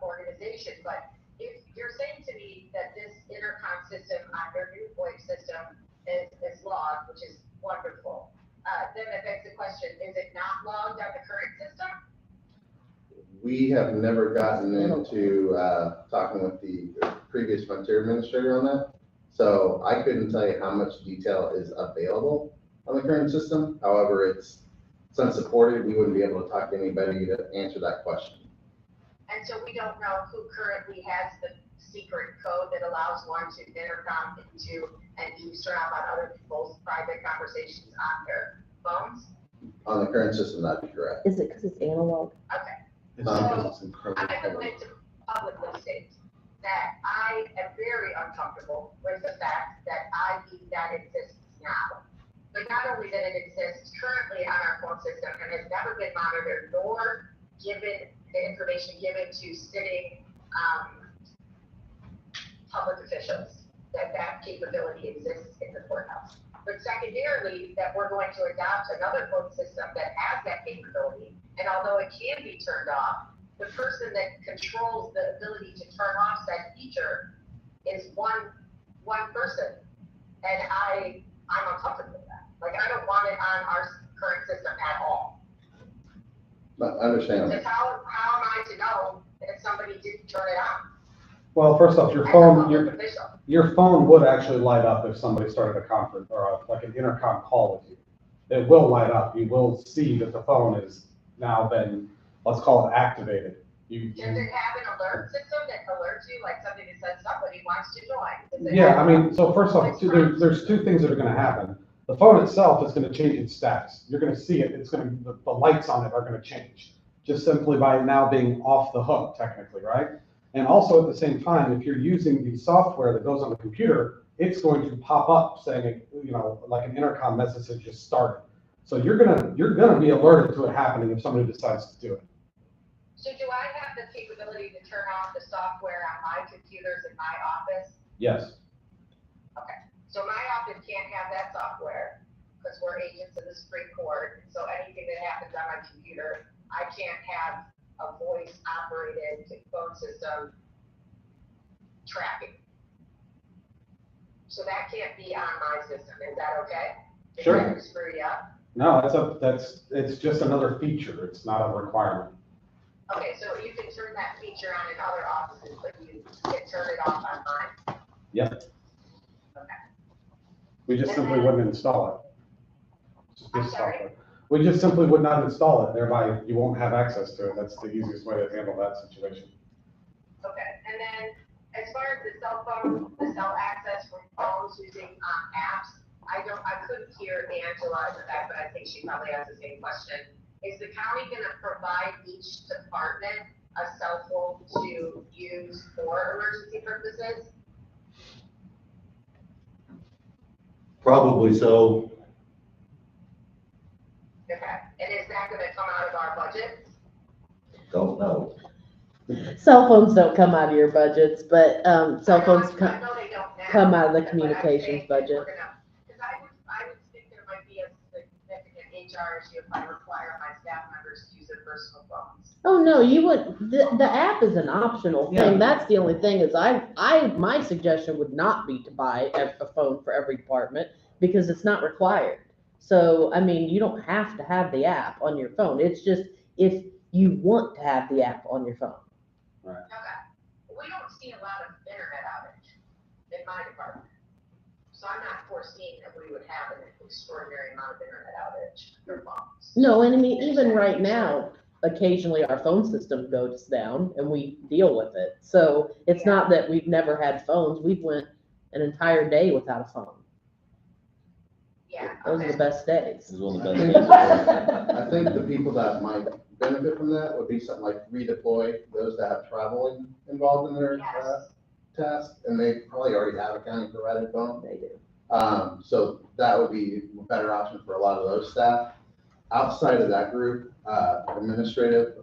organization, but if you're saying to me that this intercom system on your new VoIP system is logged, which is wonderful, then it begs the question, is it not logged on the current system? We have never gotten into talking with the previous Frontier administrator on that. So I couldn't tell you how much detail is available on the current system. However, it's unsupported. We wouldn't be able to talk to anybody to answer that question. And so we don't know who currently has the secret code that allows one to intercom into and eavesdrop on other people's private conversations on their phones? On the current system, that'd be correct. Is it because it's analog? Okay. It's I would like to publicly state that I am very uncomfortable with the fact that that exists now. But not only that it exists currently on our phone system and has never been monitored nor given the information given to sitting public officials, that capability exists in the courthouse. But secondarily, that we're going to adopt another phone system that has that capability. And although it can be turned off, the person that controls the ability to turn off that feature is one person. And I'm uncomfortable with that. Like, I don't want it on our current system at all. But understand. Because how am I to know if somebody didn't turn it on? Well, first off, your phone would actually light up if somebody started a conference or like an intercom call with you. It will light up. You will see that the phone is now been, let's call it, activated. Does it have an alert system that alerts you, like something that says somebody wants to join? Yeah, I mean, so first off, there's two things that are going to happen. The phone itself is gonna change its status. You're gonna see it, the lights on it are gonna change, just simply by now being off the hook technically, right? And also at the same time, if you're using the software that goes on the computer, it's going to pop up saying, like an intercom message has just started. So you're gonna be alerted to it happening if somebody decides to do it. So do I have the capability to turn off the software on my computers in my office? Yes. Okay, so my office can't have that software because we're agents of the Supreme Court. So anything that happens on my computer, I can't have a voice operated phone system tracking. So that can't be on my system. Is that okay? Is Sure. that screw you up? No, it's just another feature. It's not a requirement. Okay, so you can turn that feature on in other offices, but you can turn it off on mine? Yep. Okay. We just simply wouldn't install it. Just I'm this sorry? software. We just simply would not install it, thereby you won't have access to it. That's the easiest way to handle that situation. Okay, and then as far as the cell phone, the cell access from phones using apps, I couldn't hear Angela in the back, but I think she probably has the same question. Is the county gonna provide each department a cell phone to use for emergency purposes? Probably so. Okay, and is that gonna come out of our budget? Don't know. Cell phones don't come out of your budgets, but, cell phones I know they don't now. come out of the but I'm communications saying that budget. we're gonna- Cause I would think there might be a significant HR issue if I require my staff members to use their personal phones. Oh, no, you would, the app is an optional Yeah. thing. That's the only thing is my suggestion would not be to buy a phone for every department because it's not required. So, I mean, you don't have to have the app on your phone. It's just if you want to have the app on your phone. Okay, we don't see a lot of internet outage in my department. So I'm not foreseeing that we would have an extraordinary amount of internet outage for phones. No, and I mean, even right now, occasionally our phone system goes down and we deal with it. So it's not that we've never had phones. We've went an entire day without a phone. Yeah, Those are okay. the best days. This is one of the best days. I think the people that might benefit from that would be something like redeploy those that have traveling involved in their Yes. task, and they probably already have a county provided phone. They do. So that would be a better option for a lot of those staff. Outside of that group, administrative,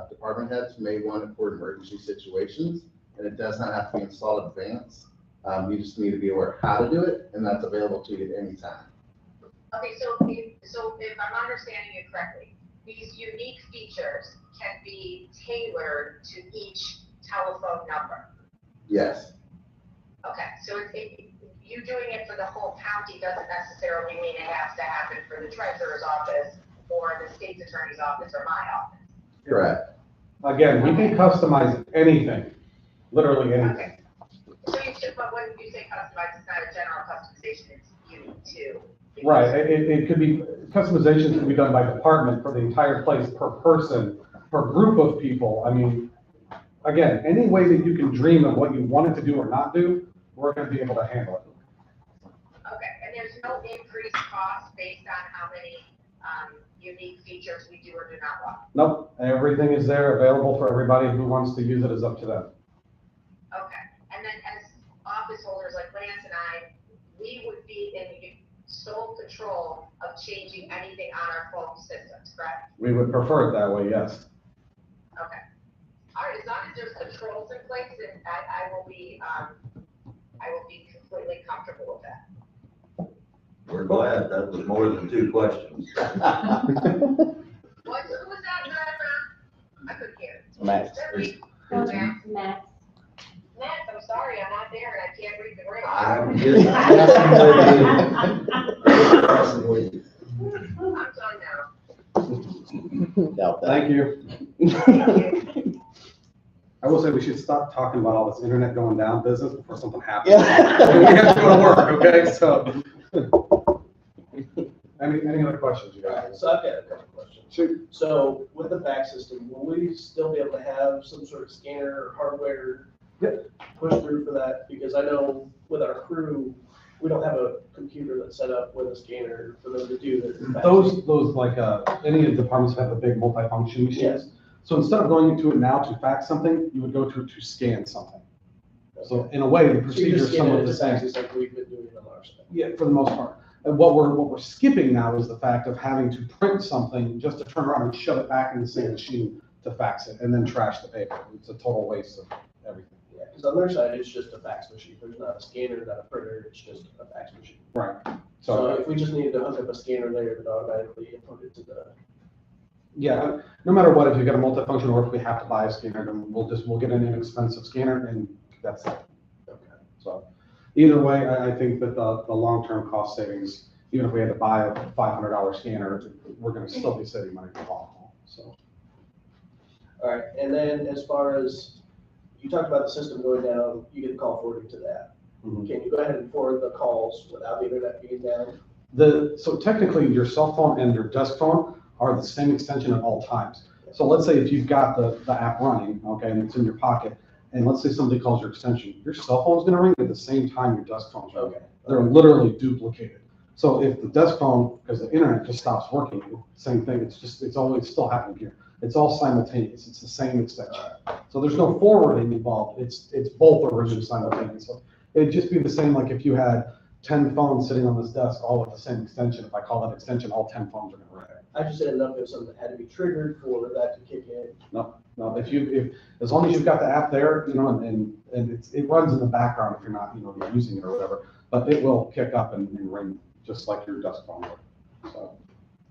department heads may want it for emergency situations, and it does not have to be installed in advance. You just need to be aware of how to do it, and that's available to you at any time. Okay, so if I'm understanding you correctly, these unique features can be tailored to each telephone number. Yes, Okay, so you doing it for the whole county doesn't necessarily mean it has to happen for the treasurer's office or the state's attorney's office or my office. correct. Again, we can customize anything, literally anything. Okay. So you should, but when you say customized, it's not a general customization, it's unique to. Right, it could be, customizations can be done by department for the entire place, per person, per group of people. I mean, again, any way that you can dream of what you wanted to do or not do, we're gonna be able to handle it. Okay, and there's no increased cost based on how many, unique features we do or do not want? Nope, everything is there, available for everybody who wants to use it, is up to them. Okay, and then as office holders like Lance and I, we would be in sole control of changing anything on our phone systems, correct? We would prefer it that way, yes. Okay. All right, as long as there's controls in place, then I will be completely comfortable with that. We're glad. That was more than two questions. Who was that? I couldn't hear. Max. Is that me? Max. Max, I'm sorry, I'm not there and I can't read the room. I'm just messing with you. I'm done now. Doubt that. Thank you. I will say we should stop talking about all this internet going down business before something happens. Yeah. We have to go to work, okay, so. Any other questions you guys? So I've got a couple questions. Shoot. So with the fax system, will we still be able to have some sort of scanner or hardware push through for that? Because I know with our crew, we don't have a computer that's set up with a scanner for them to do their faxing. Those like, any of the departments have a big multifunction machines. Yes. So instead of going into it now to fax something, you would go to scan something. So in a way, the So you procedure just is scan it somewhat to the same. fax, it's like we've been doing on our stuff. Yeah, for the most part. And what we're skipping now is the fact of having to print something just to turn around and shove it back in the same machine to fax it and then trash the paper. It's a total waste of everything. Yeah, because on their side, it's just a fax machine. There's not a scanner, not a printer, it's just a fax machine. Right. So So, if we just needed to hook up a scanner there, it would automatically input it to the, yeah, no matter what, if you've got a multifunction or if we have to buy a scanner, then we'll get an inexpensive scanner and that's it. okay. So either way, I think that the long-term cost savings, even if we had to buy a $500 scanner, we're gonna still be saving money in the long haul, so. All right, and then as far as, you talked about the system going down, you get a call forwarding to that. Mhm. Can you go ahead and forward the calls without the internet being down? So technically, your cell phone and your desk phone are the same extension at all times. So let's say if you've got the app running, okay, and it's in your pocket, and let's say somebody calls your extension, your cell phone's gonna ring at the same time your desk phone's ringing. Okay. They're literally duplicated. So if the desk phone, because the internet just stops working, same thing, it's always still happening here. It's all simultaneous, it's the same extension. So there's no forwarding involved, it's both are ringing simultaneously. It'd just be the same like if you had 10 phones sitting on this desk, all with the same extension. If I call that extension, all 10 phones are gonna ring. I just ended up with something that had to be triggered for that to kick in. No, as long as you've got the app there, you know, and it runs in the background if you're not, you know, you're using it or whatever, but it will kick up and ring just like your desk phone would. So,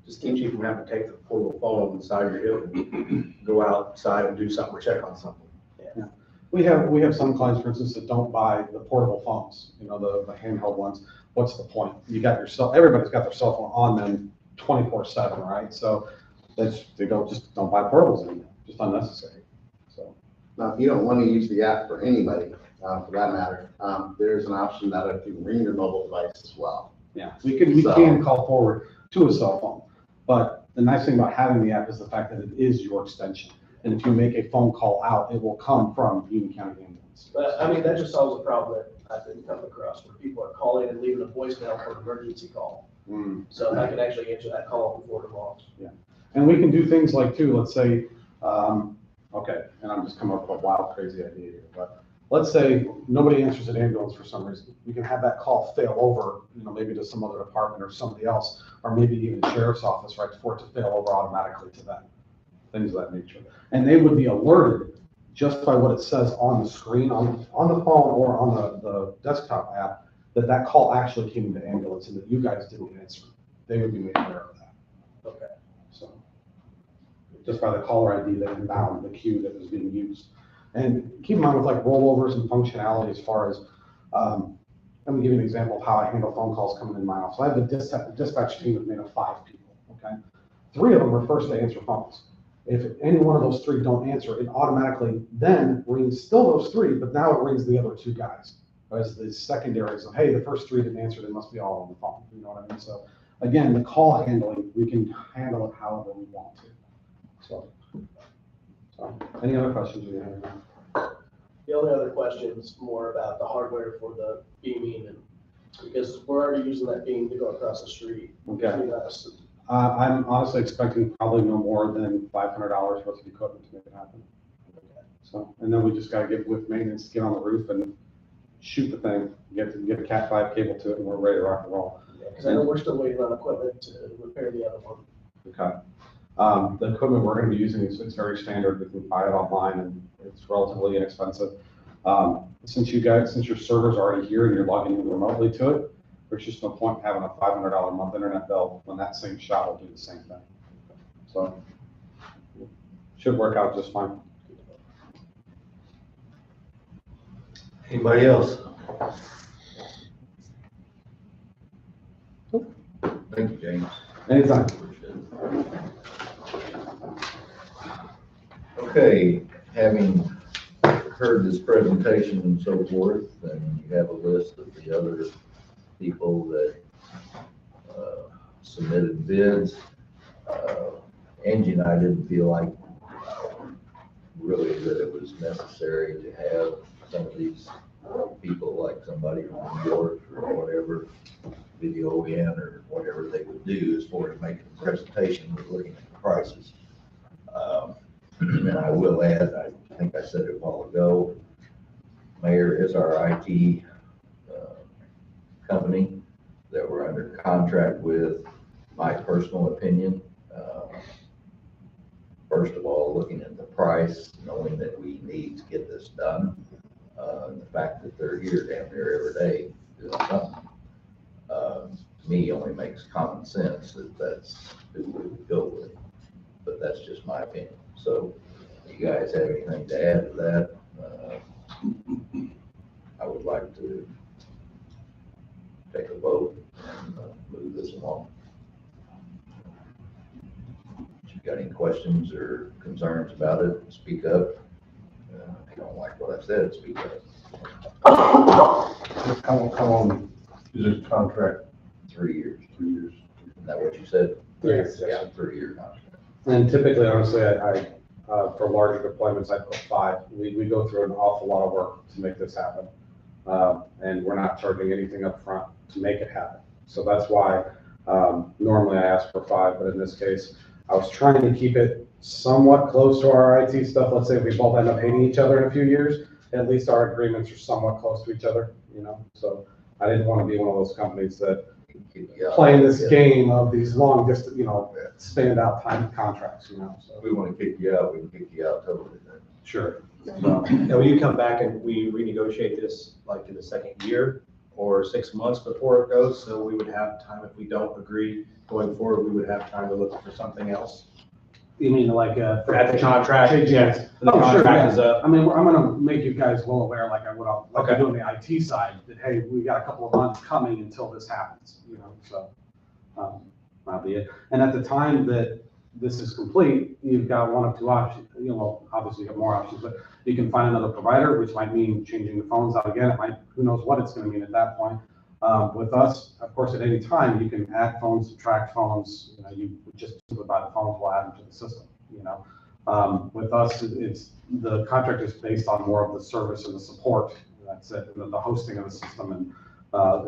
Just keeps you from having to take the portable phone on the side of your hip and go outside and do something or check on something. yeah. We have some clients, for instance, that don't buy the portable phones, you know, the handheld ones. What's the point? You got your everybody's got their cell phone on them 24/7, right? So they just don't buy portables anymore, just unnecessary. So. Now, if you don't want to use the app for anybody, for that matter, there's an option that if you ring your mobile device as well. Yeah, we can call forward to a cell phone, but the nice thing about having the app is the fact that it is your extension. And if you make a phone call out, it will come from Union County Ambulance. But I mean, that just solves a problem that I've been coming across where people are calling and leaving a voicemail for an emergency call. So I can actually answer that call before it lost. Yeah, and we can do things like too, let's say, okay, and I'm just coming up with a wild, crazy idea here, but let's say nobody answers an ambulance for some reason. We can have that call fail over, you know, maybe to some other department or somebody else, or maybe even the sheriff's office, right, for it to fail over automatically to them, things of that nature. And they would be alerted just by what it says on the screen, on the phone or on the desktop app, that call actually came into ambulance and that you guys didn't answer. They would be made aware of that. Okay. So just by the caller ID that inbound the queue that was being used. And keep in mind with like rollovers and functionality as far as, let me give you an example of how I handle phone calls coming in my office. I have a dispatch team of made of 5 people, okay? 3 of them are first to answer phones. If any one of those 3 don't answer, it automatically then rings still those 3, but now it rings the other 2 guys as the secondaries of, hey, the first 3 didn't answer, they must be all on the phone. You know what I mean? So again, the call handling, we can handle it however we want to. So any other questions you have? The only other question is more about the hardware for the beaming, and because we're already using that beam to go across the street. Okay. Between us. I'm honestly expecting probably no more than $500 worth of equipment to make it happen. So, and then we just gotta get with maintenance, get on the roof and shoot the thing, get a Cat 5 cable to it, and we're ready to rock and roll. Because I know we're still waiting on equipment to repair the other one. Okay. The equipment we're gonna be using is very standard. We can buy it online and it's relatively inexpensive. Since your server's already here and you're logging in remotely to it, there's just no point in having a $500 a month internet bill when that same shop will do the same thing. So should work out just fine. Anybody else? Thank you, James. Anytime. Okay, having heard this presentation and so forth, and you have a list of the other people that submitted bids. Angie and I didn't feel like really that it was necessary to have some of these people like somebody from New York or whatever, video in or whatever they would do as far as making a presentation, we're looking at the prices. And I will add, I think I said it a while ago, Mayor is our IT company that we're under contract with. My personal opinion, first of all, looking at the price, knowing that we need to get this done, and the fact that they're here damn near every day doing something, to me only makes common sense that that's who we would go with. But that's just my opinion. So, you guys have anything to add to that? I would like to take a vote and move this along. If you've got any questions or concerns about it, speak up. If you don't like what I said, speak up. How long is this contract? 3 years. 3 years. Isn't that what you said? Yes. Yeah, 3-year contract. And typically, honestly, I for larger deployments, I put 5. We go through an awful lot of work to make this happen. And we're not charging anything up front to make it happen. So that's why, normally I ask for 5, but in this case, I was trying to keep it somewhat close to our IT stuff. Let's say if we both end up hating each other in a few years, at least our agreements are somewhat close to each other, you know? So I didn't want to be one of those companies that playing this game of these long distance, you know, spanned out time contracts, you know, so. If we want to kick you out, we can kick you out totally then. Sure. Now, will you come back and we renegotiate this like in the second year or 6 months before it goes? So we would have time, if we don't agree going forward, we would have time to look for something else? You mean like, At the contract, yes. When the Oh, sure, contract yeah. is up. I mean, I'm gonna make you guys well aware, like I would, like I Okay. do on the IT side, that, hey, we got a couple of months coming until this happens, you know, so. That'll be it. And at the time that this is complete, you've got one of 2 options, you know, well, obviously you have more options, but you can find another provider, which might mean changing the phones out again. It might, who knows what it's gonna mean at that point. With us, of course, at any time, you can add phones, subtract phones, you know, you just simply buy the phones, we'll add them to the system, you know. With us, it's, the contract is based on more of the service and the support, that's it, the hosting of the system, and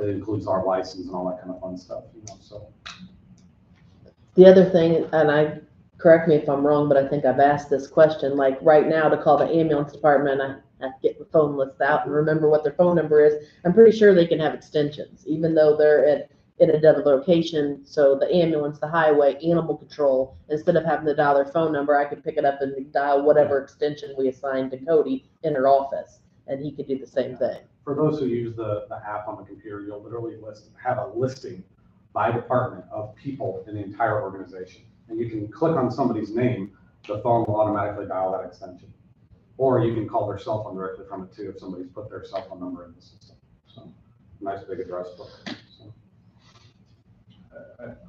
it includes our license and all that kind of fun stuff, you know, so. The other thing, and correct me if I'm wrong, but I think I've asked this question, like right now to call the ambulance department, I have to get the phone list out and remember what their phone number is. I'm pretty sure they can have extensions, even though they're in a double location. So the ambulance, the highway, animal control, instead of having to dial their phone number, I could pick it up and dial whatever extension we assigned to Cody in her office, and he could do the same thing. For those who use the app on the computer, you'll literally have a listing by department of people in the entire organization. And you can click on somebody's name, the phone will automatically dial that extension. Or you can call their cell phone directly from it too, if somebody's put their cell phone number in the system. So, nice big address book. So.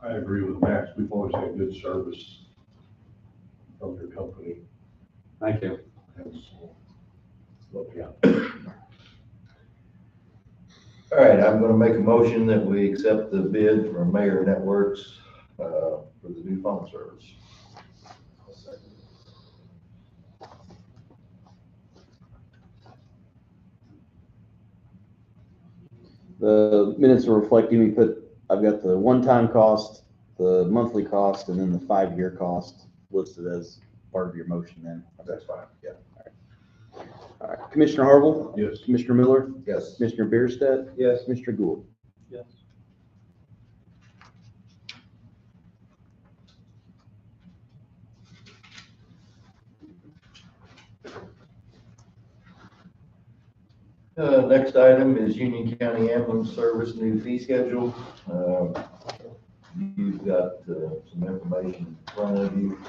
I agree with Max. We've always had good service from your company. Thank you. And so, look, yeah. All right, I'm gonna make a motion that we accept the bid from Mayor Networks, for the new phone service. The minutes are reflecting, I've got the one-time cost, the monthly cost, and then the 5-year cost listed as part of your motion then. That's fine, yeah. All right, Commissioner Harville? Yes. Commissioner Miller? Yes. Commissioner Bierstadt? Yes. Commissioner Gould? Yes. Next item is Union County Ambulance Service new fee schedule. You've got some information in front of you.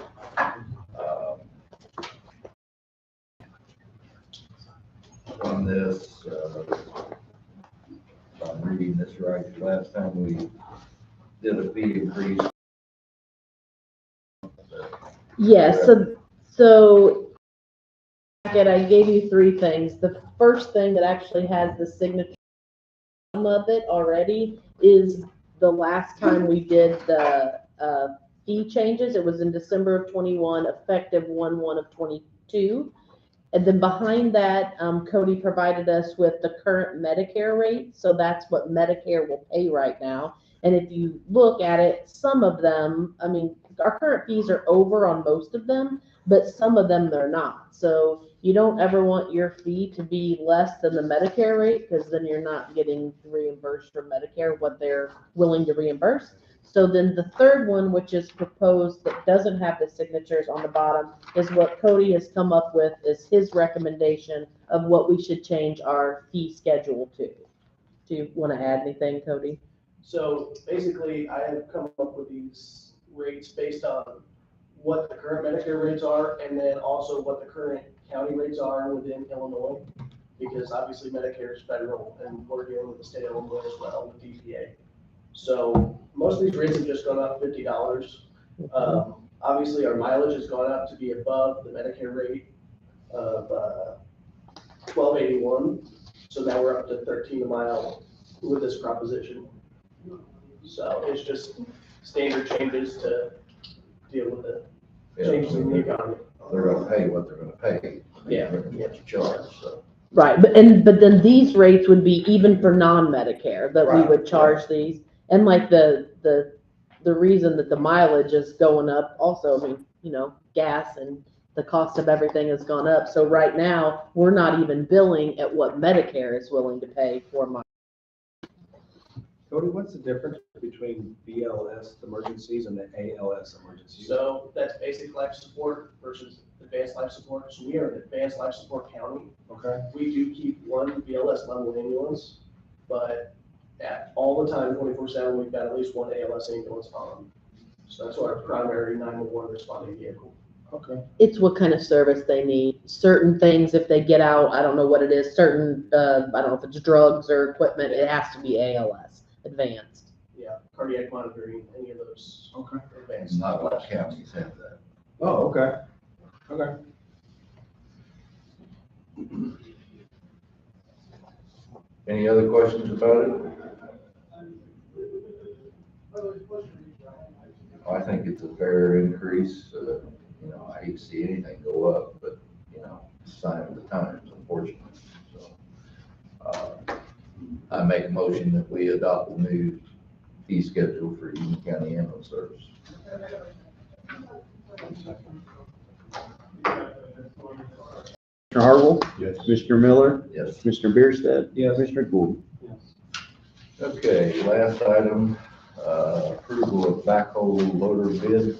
On this, if I'm reading this right, last time we did a fee increase. Yes, so I gave you 3 things. The first thing that actually has the signature of it already is the last time we did the fee changes. It was in December of 21, effective 1/1 of 22. And then behind that, Cody provided us with the current Medicare rate, so that's what Medicare will pay right now. And if you look at it, some of them, I mean, our current fees are over on most of them, but some of them they're not. So you don't ever want your fee to be less than the Medicare rate, because then you're not getting reimbursed from Medicare what they're willing to reimburse. So then the third one, which is proposed that doesn't have the signatures on the bottom, is what Cody has come up with is his recommendation of what we should change our fee schedule to. Do you want to add anything, Cody? So basically, I have come up with these rates based on what the current Medicare rates are, and then also what the current county rates are within Illinois. Because obviously Medicare is federal, and we're dealing with the state of Illinois as well with DPA. So most of these rates have just gone up $50. Obviously, our mileage has gone up to be above the Medicare rate of $12.81. So now we're up to 13 a mile with this proposition. So it's just standard changes to deal with the changes in the economy. They're gonna pay what they're gonna pay. Yeah. They're gonna get you charged, so. Right, but then these rates would be even for non-Medicare, that we Right, would charge these. And like the reason that the mileage is going up also, I mean, you know, gas and the cost of everything has gone up. So right now, we're not even billing at what Medicare is willing to pay for mileage. Cody, what's the difference between BLS emergencies and the ALS emergencies? So that's basic life support versus advanced life support. So we are an advanced life support county. Okay. We do keep one BLS level ambulance, but at all the time, 24/7, we've got at least one ALS ambulance on. So that's our primary 911 responding vehicle. Okay. It's what kind of service they need. Certain things, if they get out, I don't know what it is, certain, I don't know if it's drugs or equipment, it has to be ALS, advanced. Yeah, cardiac monitoring, any of those. Okay. Advanced. Not all counties have that. Oh, okay. Okay. Any other questions about it? I think it's a fair increase. You know, I hate to see anything go up, but, you know, it's a sign of the times, unfortunately. So, I make a motion that we adopt the new fee schedule for Union County Ambulance Service. Commissioner Harville? Yes. Commissioner Miller? Yes. Commissioner Bierstadt? Yes. Commissioner Gould? Okay, last item, approval of backhoe loader bid.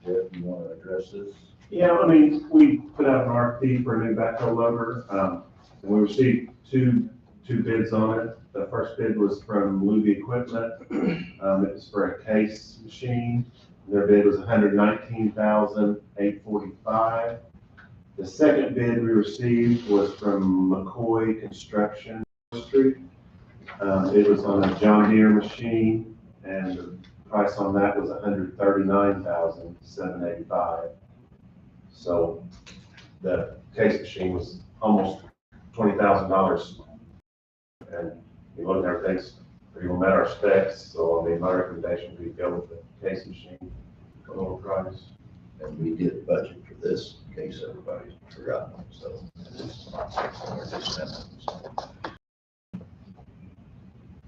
Jeff, you want to address this? Yeah, I mean, we put out an RFP for a new backhoe loader, and we received two bids on it. The first bid was from Luby Equipment. It was for a case machine. Their bid was $119,845. The second bid we received was from McCoy Construction Street. It was on a John Deere machine, and the price on that was $139,785. So the case machine was almost $20,000. And we looked at everything's pretty well met our specs, so I mean, my recommendation would be go with the case machine for a lower price. And we did budget for this, in case everybody's forgotten, so. we're just spending, so.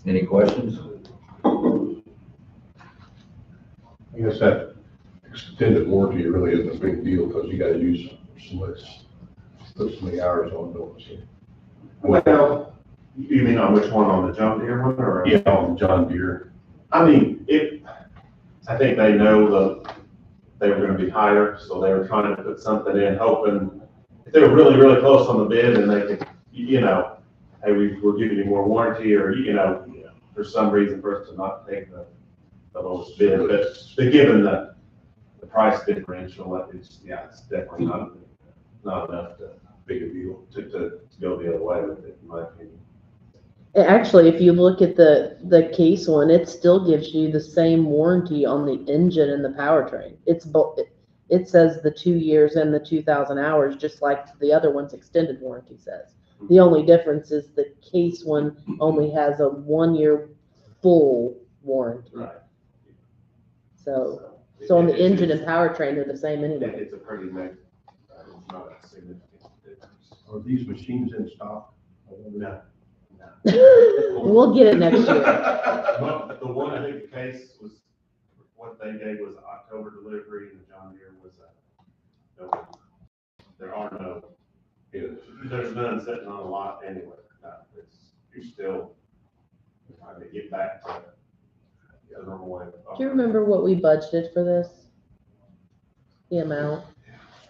Any questions? I guess that extended warranty really isn't a big deal because you gotta use so much, put so many hours on those. Well, you mean on which one, on the John Deere one, or? Yeah, on John Deere. I mean, I think they know they were gonna be higher, so they were trying to put something in, hoping, if they were really, really close on the bid, and they could, you know, hey, we're giving you more warranty, or, you know, for some reason for us to not take the lowest bid, but given the price differential, it's definitely not enough to, big a deal to go the other way with it, in my opinion. Actually, if you look at the case one, it still gives you the same warranty on the engine and the powertrain. It's both. It says the 2 years and the 2,000 hours, just like the other one's extended warranty says. The only difference is the case one only has a 1 year full warranty. Right. So on the engine and powertrain, they're the same anyway. It's a pretty not a significant difference. Are these machines in stock? No. We'll get it next year. Well, the one, I think the case was, what they gave was October delivery, and the John Deere was, November. There are no, there's none sitting on a lot anywhere. No, you're still trying to get back to the normal way. Do you remember what we budgeted for this? The amount?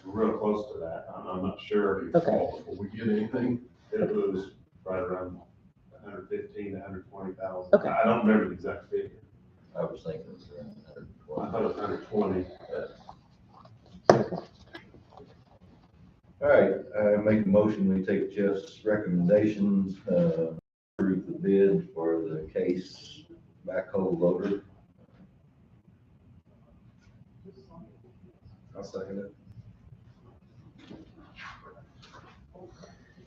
Real close to that. I'm not sure. Okay. Before we get anything? It was right around 115 to 120,000. Okay. I don't remember the exact figure. I was thinking it was around I thought it was 120. All right, I make a motion, we take Jeff's recommendations, approve the bid for the case backhoe loader. I'll second it.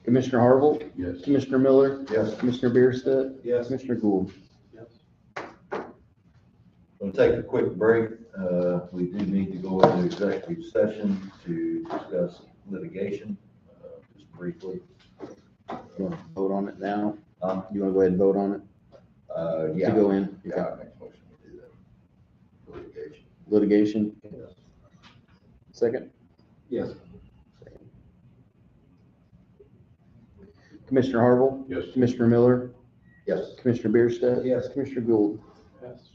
Commissioner Harville, Yes. Commissioner Miller, Yes. Commissioner Bierstadt, Yes. Commissioner Gould. We'll take a quick break. We do need to go into executive session to discuss litigation, just briefly. You want to vote on it now? Um, You want to go ahead and vote on it yeah. to go in? Yeah, I make a motion to do that. Litigation. Litigation? Yes. Second? Yes. Commissioner Harville, Yes. Commissioner Miller, Yes. Commissioner Bierstadt. Yes. Commissioner Gould. Yes.